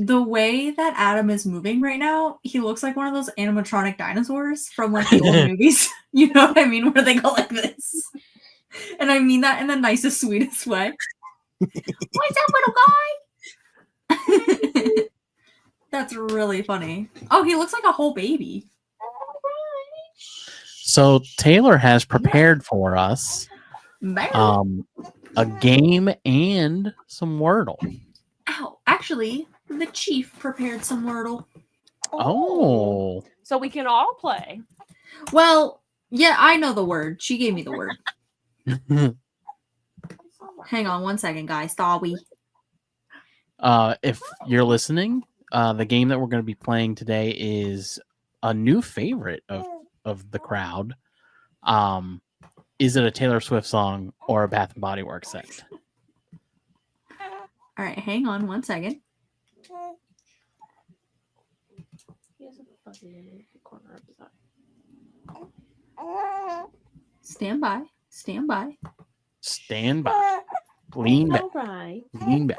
The way that Adam is moving right now, he looks like one of those animatronic dinosaurs from like the old movies. You know what I mean? Where they go like this. And I mean that in the nicest, sweetest way. What's up, little guy? That's really funny. Oh, he looks like a whole baby. So Taylor has prepared for us a game and some Wordle. Ow. Actually, the chief prepared some Wordle. Oh. So we can all play. Well, yeah, I know the word. She gave me the word. Hang on one second, guys. Sorry. If you're listening, the game that we're going to be playing today is a new favorite of the crowd. Is it a Taylor Swift song or a Bath and Body Works scent? All right, hang on one second. Stand by. Stand by. Stand by. Lean back. Right. Lean back.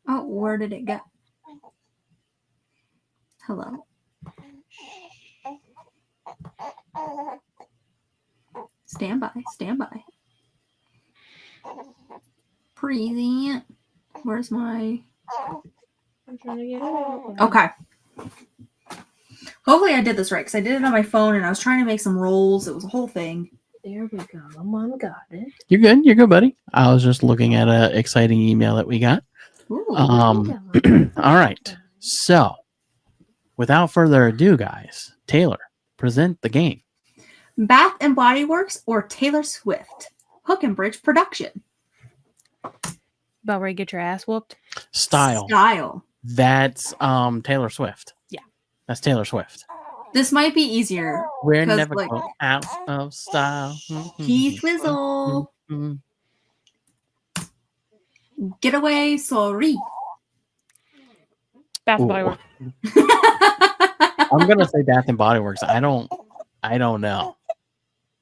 Oh, where did it go? Hello. Stand by. Stand by. Present. Where's my... I'm trying to get it out. Okay. Hopefully I did this right because I did it on my phone and I was trying to make some rolls. It was a whole thing. There we go. Mom got it. You're good. You're good, buddy. I was just looking at an exciting email that we got. Ooh. All right. So, without further ado, guys, Taylor, present the game. Bath and Body Works or Taylor Swift? Hook and Bridge production. About ready to get your ass whooped? Style. That's Taylor Swift. Yeah. That's Taylor Swift. This might be easier. We're 'cause, never like, going out of style. Keith Wizzle. Getaway, sorry. Bath and Body Works. I'm gonna say Bath and Body Works. I don't know.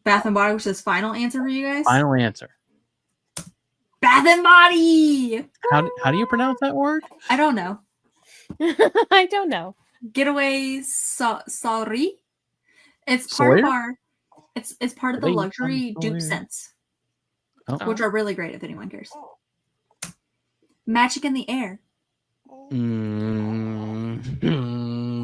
Bath and Body Works is final answer for you guys? Final answer. Bath and Body! How do you pronounce that word? I don't know. I don't know. Getaway, sorry. It's part of our. It's part of the luxury dupe scents, which are really great if anyone cares. Magic in the Air.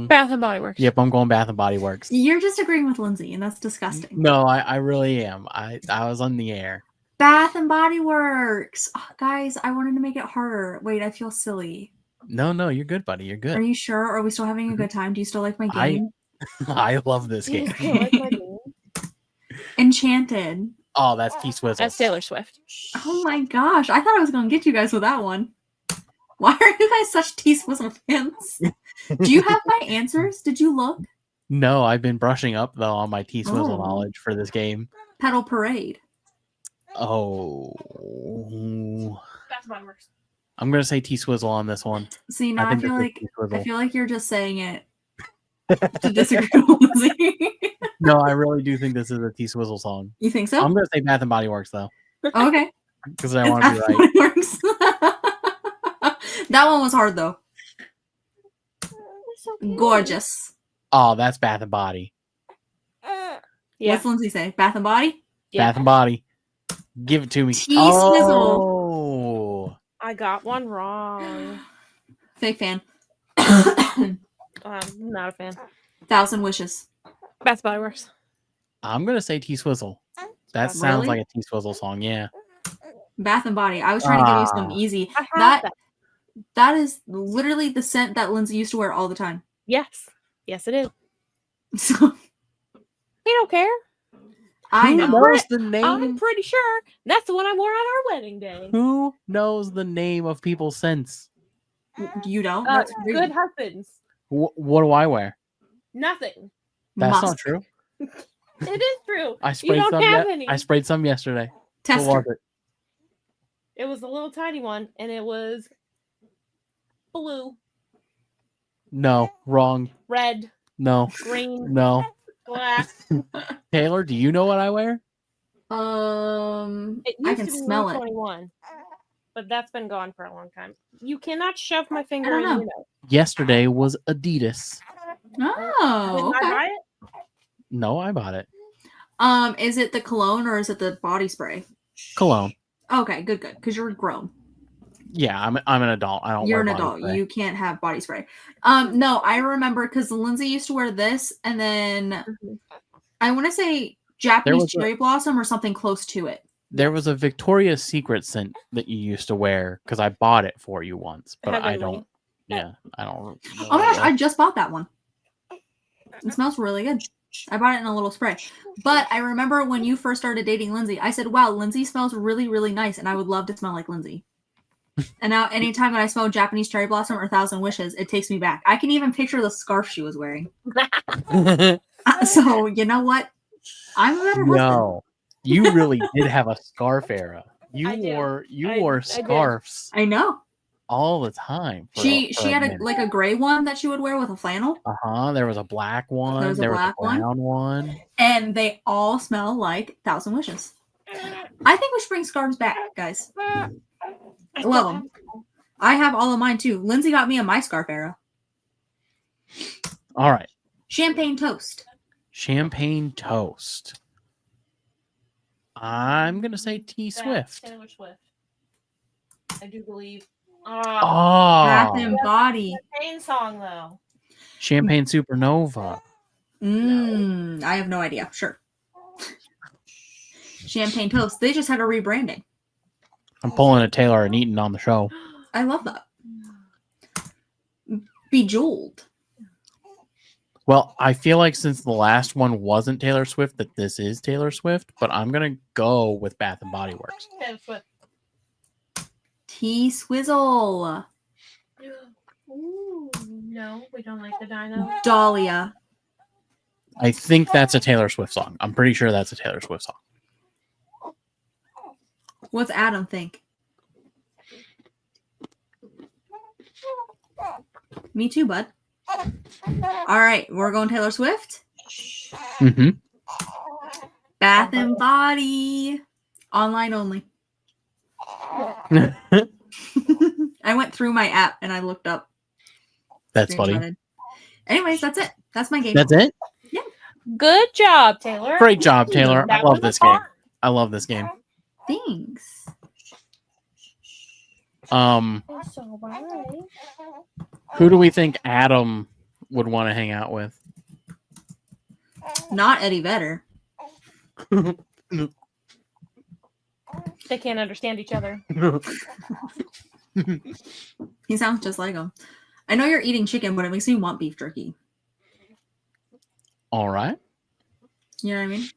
Bath and Body Works. Yep, I'm going Bath and Body Works. You're just agreeing with Lindsay, and that's disgusting. No, I really am. I was on the air. Bath and Body Works. Oh, guys, I wanted to make it harder. Wait, I feel silly. No, you're good, buddy. You're good. Are you sure? Are we still having a good time? Do you still like my game? I love this game. Enchanted. Oh, that's T-Swizzle. That's Taylor Swift. Oh my gosh. I thought I was going to get you guys with that one. Why are you guys such T-Swizzle fans? Do you have my answers? Did you look? No, I've been brushing up, though, on my T-Swizzle knowledge for this game. Pedal Parade. Oh. Bath and Body Works. I'm going to say T-Swizzle on this one. See, now I feel like you're just saying it to disagree with Lindsay. No, I really do think this is a T Swizzle song. You think so? I'm gonna say Bath and Body Works though, Okay. because I want to be That's right. how it works. That one was hard though. Gorgeous. Oh, that's Bath and Body. Yeah. What's Lindsay say? Bath and Body? Yeah. Bath and Body. Give it to me. T-Swizzle. Oh. I got one wrong. Fake fan. Not a fan. 1,000 Wishes. Best Body Works. I'm gonna say T Swizzle. That sounds Really? like a T Swizzle song. Yeah. Bath and Body. I was trying to give you some easy. I have that. That is literally the scent that Lindsay used to wear all the time. Yes. Yes, it is. So We don't care. I Who know. knows the I'm name? pretty sure that's the one I wore on our wedding day. Who knows the name of people's scents? You don't? That's Good rude. husbands. What do I wear? Nothing. That's Must. not true. It is true. I You sprayed don't some. have any. I sprayed some yesterday. Tester. What was it? It was a little tiny one, and it was blue, No, wrong. red, No, green, no. black. Taylor, do you know what I wear? It I used can to be smell it. 121, but that's been gone for a long time. You cannot shove my finger don't in know. your nose. Yesterday was Adidas. Oh, Didn't I okay. buy it? No, I bought it. Is it the cologne or is it the body spray? Cologne. Okay, good. Because you're grown. Yeah, I'm an adult. I don't You're wear an body adult. spray. You can't have body spray. No, I remember because Lindsay used to wear this, and then I want to say Japanese was a- cherry blossom or something close to it. There was a Victoria's Secret scent that you used to wear because I bought it for you once, but I Heavenly. don't. Yeah, I don't. know Oh my gosh, what- I just bought that one. It smells really good. I bought it in a little spray. But I remember when you first started dating Lindsay, I said, wow, Lindsay smells really, really nice, and I would love to smell like Lindsay. And now anytime that I smell Japanese cherry blossom or 1,000 Wishes, it takes me back. I can even picture the scarf she was wearing. So, you know what? I'm a better husband. No, you really did have a scarf era. I do. You I wore did. scarves I know. all the time. She had a gray one that she would wear with a flannel, There was a black one. There was a black one. brown one. and they all smell like 1,000 Wishes. I think we should bring scarves back, guys. I love them. I have all of mine too. Lindsay got me a my scarf era. All right, Champagne toast. champagne toast. I'm gonna say T Swift. Taylor Swift. I do believe. Bath Oh, and Body. Champagne song though. Champagne Supernova. I have no idea. Sure. Champagne toast. They just had a rebranding. I'm pulling a Taylor and Eaton on the show. I love that. Bejeweled. Well, I feel like since the last one wasn't Taylor Swift, that this is Taylor Swift, but I'm gonna go with Bath and Body Works. Taylor Swift. T-Swizzle. Ooh, no, we don't like the dino. Dahlia. I think that's a Taylor Swift song. I'm pretty sure that's a Taylor Swift song. What's Adam think? Me too, bud. All right, we're going Taylor Swift. Mm-hmm. Bath and Body. Online only. I went through my app and I looked up. That's funny. Screenshotted. Anyways, that's it. That's my game. That's it. Good job, Taylor. Great job, Taylor. I That love was this hard. game. I love this game. Thanks. It's all right. Who do we think Adam would want to hang out with? Not Eddie Vedder. They can't understand each other. He sounds just like him. I know you're eating chicken, but it makes me want beef jerky. All right. You know what I mean?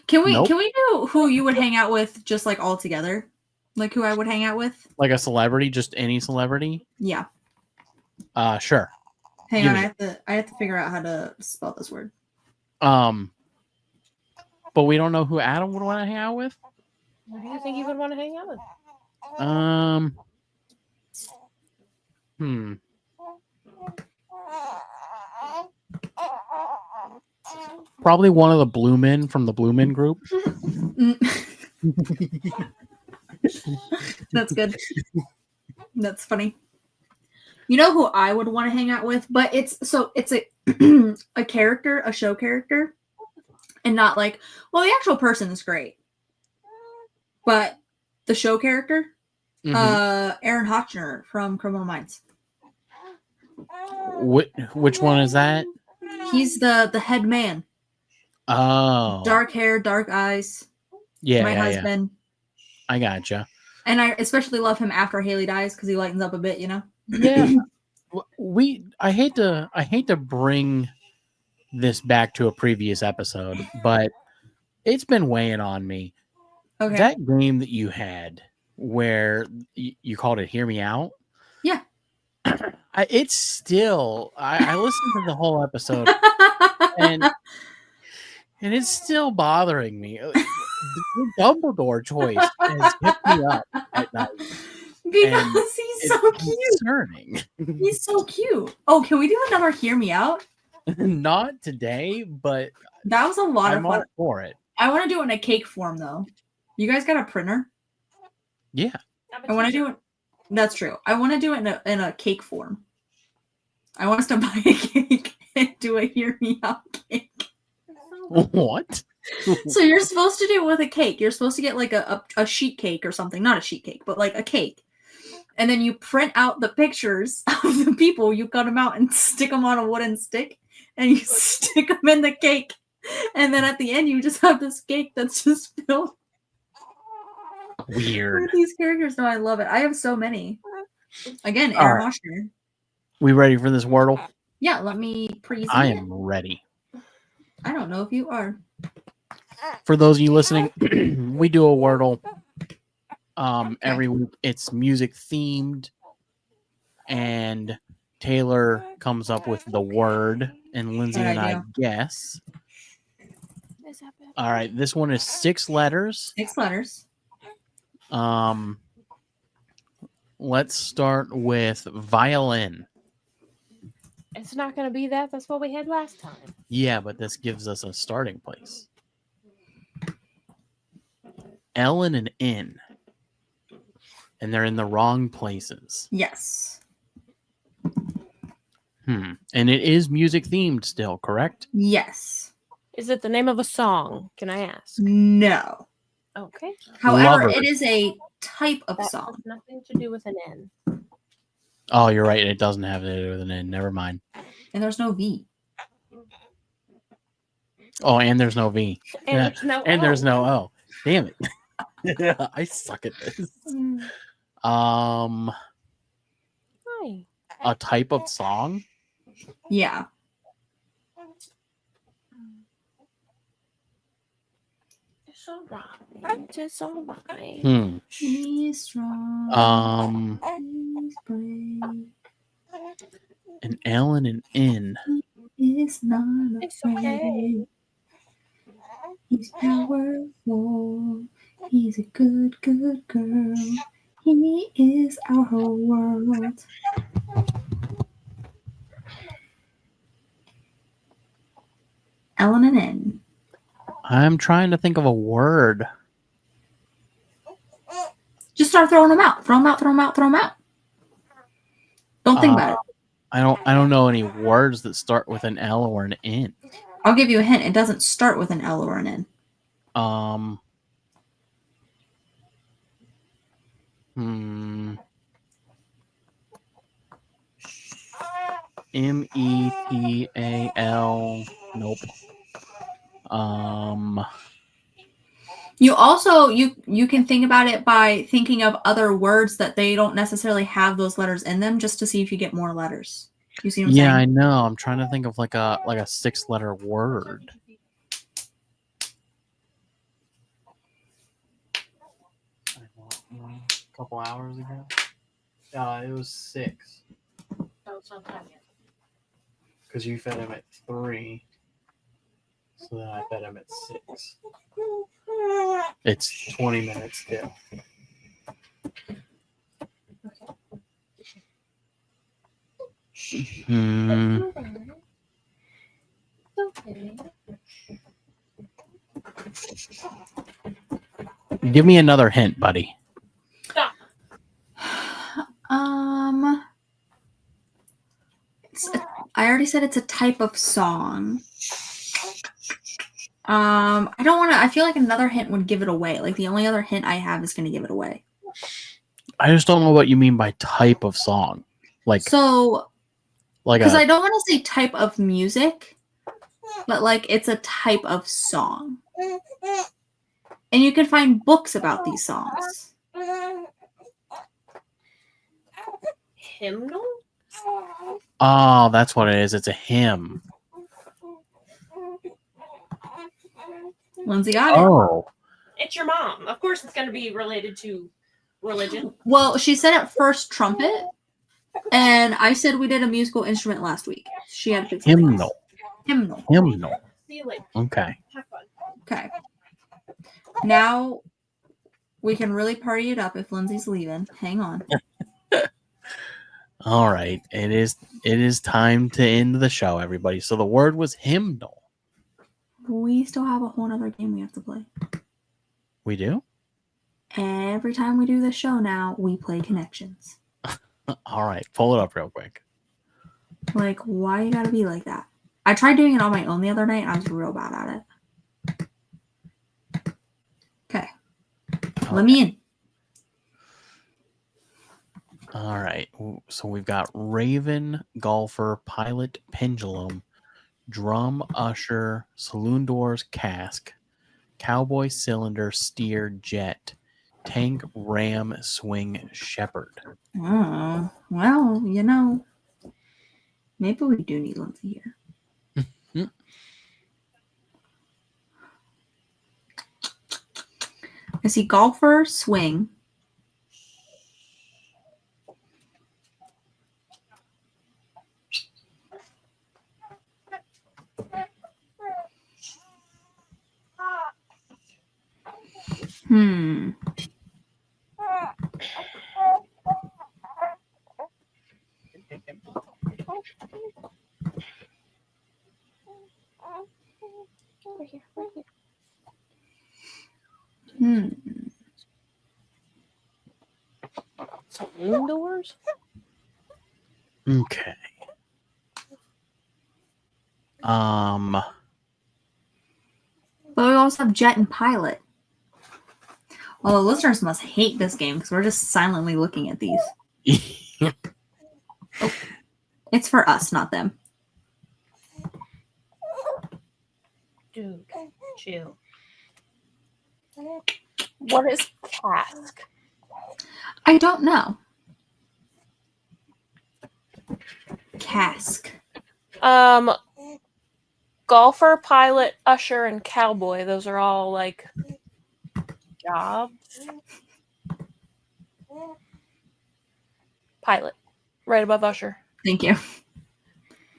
Can we Nope. do who you would hang out with just like all together? Like who I would hang out with? Like a celebrity, just any celebrity? Yeah. Sure. Hang Give on, me I have to figure out how to spell this word. But we don't know who Adam would want to hang out with. Who do you think you would want to hang out with? Probably one of the Blue Men from the Blue Men group. That's good. That's funny. You know who I would want to hang out with, but it's a a character, a show character, and not like, well, the actual person is great, but the show character, Aaron Hotchner from Criminal Minds. Which one is that? He's the head man. Oh, Dark hair, dark eyes. yeah, My yeah, husband. I gotcha. And I especially love him after Haley dies because he lightens up a bit, you know. Yeah, I hate to bring this back to a previous episode, but it's been weighing on me. Okay. That game that you had where you called it "Hear Me Out." Yeah. It's still. I listened to the whole episode, and it's still bothering me. The Dumbledore choice has kept me up at night. Because he's so cute. Concerning. He's so cute. Oh, can we do another Hear Me Out? Not today, but that was a lot of fun. All for it. I want to do it in a cake form, though. You guys got a printer? Yeah. I want to do it. That's true. I want to do it in a cake form. I want us to buy a cake and do a Hear Me Out cake. What? So you're supposed to do it with a cake. You're supposed to get like a sheet cake or something. Not a sheet cake, but like a cake. And then you print out the pictures of the people. You cut them out and stick them on a wooden stick. And you stick them in the cake. And then at the end, you just have this cake that's just filled. Weird. With these characters. No, I love it. I have so many. Again, Aaron Hotchner. We ready for this Wordle? Yeah, let me present I am ready. I don't know if you are. For those of you listening, we do a Wordle every week. It's music themed, and Taylor comes up with the word, and Lindsay and I guess. All right, this one is 6 letters. 6 letters. Let's start with violin. It's not going to be that. That's what we had last time. Yeah, but this gives us a starting place. L and an N. And they're in the wrong places. Yes. And it is music themed still, correct? Yes. Is it the name of a song? Can I ask? No. Okay. However, Lovers. it is a type of That song. has nothing to do with an N. Oh, you're right. It doesn't have to do with an N. Never mind. And there's no V. Oh, and there's no V. And Yeah. there's no And O. there's no O. Damn it. I suck at this. Hi. A type of song? Yeah. It's all right. It's all right. He's strong. He's brave. An L and an N. He's not It's afraid. okay. He's powerful. He's a good, good girl. He is our whole world. L and an N. I'm trying to think of a word. Just start throwing them out. Throw them out, throw them out, throw them out. Don't think about it. I don't know any words that start with an L or an N. I'll give you a hint. It doesn't start with an L or an N. METAL. Nope. You also you can think about it by thinking of other words that they don't necessarily have those letters in them, just to see if you get more letters. You see what I'm saying? Yeah, I know. I'm trying to think of like a 6-letter word. A couple hours ago. It was 6. No, it's not time yet. Because you fed him at 3. So then I fed him at 6. It's 20 minutes still. Okay. Give me another hint, buddy. Stop. I already said it's a type of song. I don't want to. I feel like another hint would give it away. Like the only other hint I have is going to give it away. I just don't know what you mean by type of song. Like because I don't want to say type of music, but like it's a type of song. And you can find books about these songs. Hymnal? Oh, that's what it is. It's a hymn. Lindsay got it. Oh. It's your mom. Of course it's going to be related to religion. Well, she said at first trumpet, and I said we did a musical instrument last week. She had to pick something else. Hymnal. See you later. Okay. Have fun. Okay. Now we can really party it up if Lindsay's leaving. Hang on. All right. It is time to end the show, everybody. So the word was hymnal. We still have a whole other game we have to play. We do? Every time we do this show now, we play Connections. All right. Pull it up real quick. Like, why you gotta be like that? I tried doing it on my own the other night, and I was real bad at it. Okay. Let me in. All right. So we've got Raven, Golfer, Pilot, Pendulum, Drum, Usher, Saloon Doors, Cask, Cowboy, Cylinder, Steer, Jet, Tank, Ram, Swing, Shepherd. Oh, well, you know, maybe we do need Lindsay here. I see Golfer, Swing. Saloon doors? Okay. But we also have Jet and Pilot. Well, the listeners must hate this game because we're just silently looking at these. Oh, it's for us, not them. Dude, chill. What is cask? I don't know. Cask. Golfer, Pilot, Usher, and Cowboy. Those are all like jobs. Pilot, right above Usher. Thank you.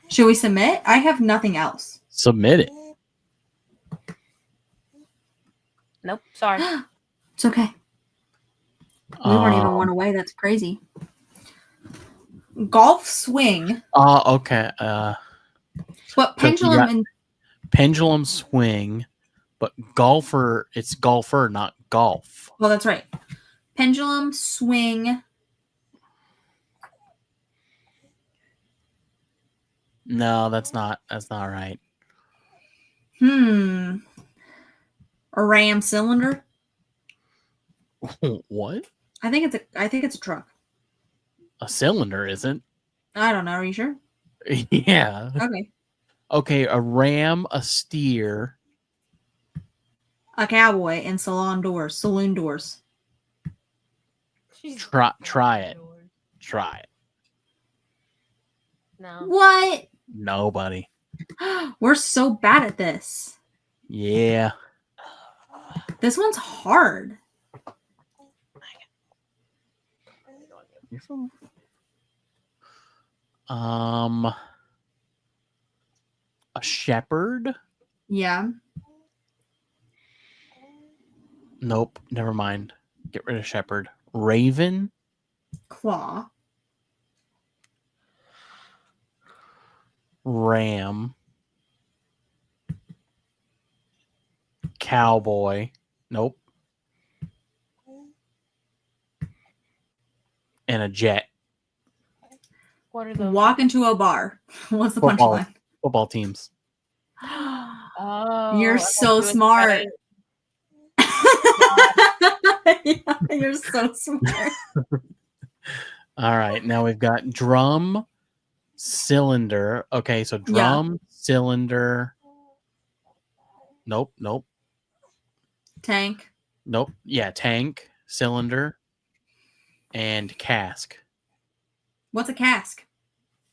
Should we submit? I have nothing else. Submit it. Nope, sorry. It's okay. We weren't even one away. That's crazy. Golf swing. Okay. But pendulum and pendulum swing, but golfer, it's golfer, not golf. well, that's right. Pendulum swing. No, that's not right. A ram cylinder. What? I think it's a truck. A cylinder isn't. I don't know. Are you sure? Yeah. Okay. Okay, a ram, a steer, A cowboy and saloon doors. Try it. Try it. No. What? Nobody. We're so bad at this. Yeah. This one's hard. A shepherd? Yeah. Nope, never mind. Get rid of shepherd. Raven? Claw. Ram. Cowboy. Nope. and a jet. What are those? Walk into a bar. What's the Football. punchline? Football teams. Oh, You're I so was doing smart. right. Yeah, you're so smart. All right, now we've got drum, cylinder. Okay, so drum, cylinder. Nope. Tank. Yeah, tank, cylinder, and cask. What's a cask?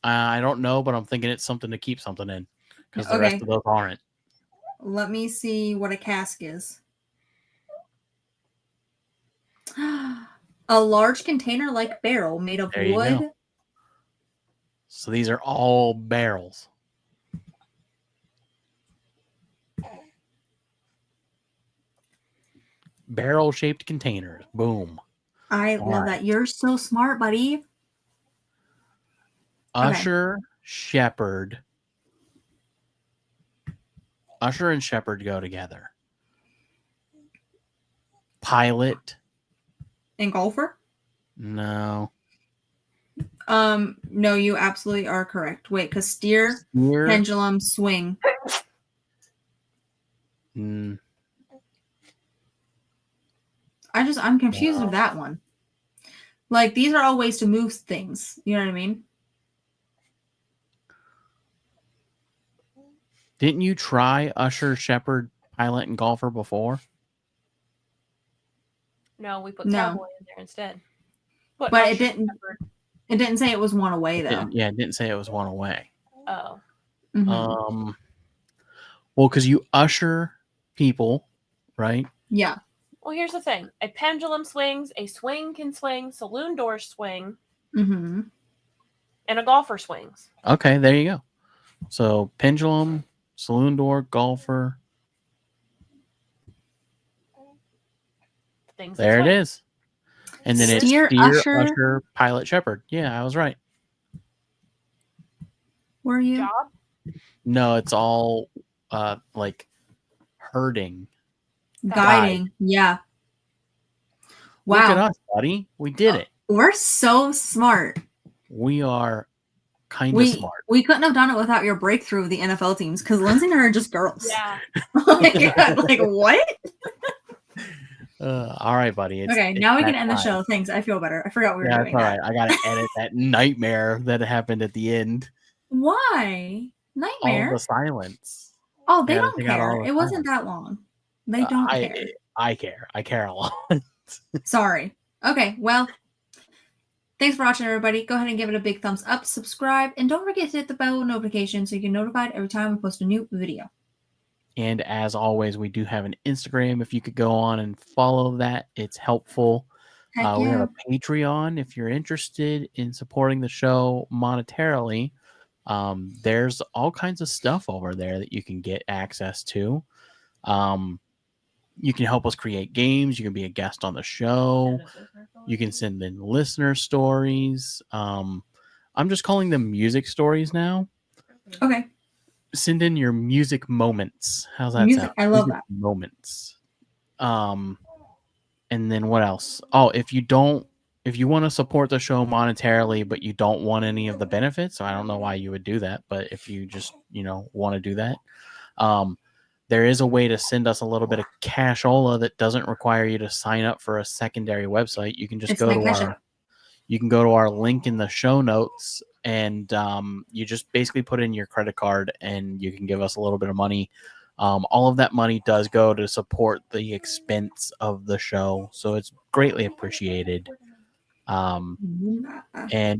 I don't know, but I'm thinking it's something to keep something in because the rest Okay. of those aren't. Let me see what a cask is. A large container-like barrel made of There you wood. go. So these are all barrels. Barrel-shaped containers. Boom. I All love right. that. You're so smart, buddy. Usher, shepherd. Usher and shepherd go together. Pilot. And golfer? No. No, you absolutely are correct. Wait, because steer, Steer. pendulum, swing. I'm confused with that one. Like, these are all ways to move things. You know what I mean? Didn't you try Usher, shepherd, pilot, and golfer before? No, we put No. cowboy in there instead. But it didn't. It didn't say it was one away though. It didn't say it was one away. Oh. Mhm. Well, because you usher people, right? Yeah. Well, here's the thing: a pendulum swings, a swing can swing, saloon doors swing, Mm-hmm. and a golfer swings. Okay, there you go. So pendulum, saloon door, golfer. Things There it swing. is. And then Steer, it's usher. usher, pilot, shepherd. Yeah, I was right. Were you? Job. No, it's all like herding. Guiding. Yeah. Wow. Look at us, buddy. We did it. We're so smart. We are kind of smart. We couldn't have done it without your breakthrough of the NFL teams because Lindsay and I are just girls. Yeah. like what? All right, buddy. Okay, now we can end the show. Thanks. I feel better. I forgot we were doing that's all right. I gotta edit that nightmare that happened at the end. Why? Nightmare? All the silence. Oh, they Yeah, don't they got all care. the It wasn't that long. They don't care. I care. I care a lot. Sorry. Okay, well, thanks for watching, everybody. Go ahead and give it a big thumbs up, subscribe, and don't forget to hit the bell notification so you get notified every time we post a new video. And as always, we do have an Instagram. If you could go on and follow that, it's helpful. We have a Patreon. If you're interested in supporting the show monetarily, there's all kinds of stuff over there that you can get access to. You can help us create games. You can be a guest on the show. You can send in listener stories. I'm just calling them music stories now. Okay. Send in your music moments. How's that sound? I love music that. Moments. And then what else? Oh, if you want to support the show monetarily, but you don't want any of the benefits, so I don't know why you would do that. But if you just, want to do that, there is a way to send us a little bit of cashola that doesn't require you to sign up for a secondary website. You can just go to our link in the show notes, and you just basically put in your credit card, and you can give us a little bit of money. All of that money does go to support the expense of the show, so it's greatly appreciated. And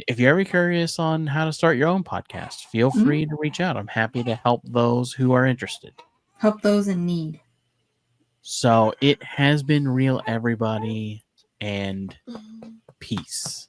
if you're ever curious on how to start your own podcast, feel free to reach out. I'm happy to help those who are interested. Help those in need. So it has been real, everybody, and peace.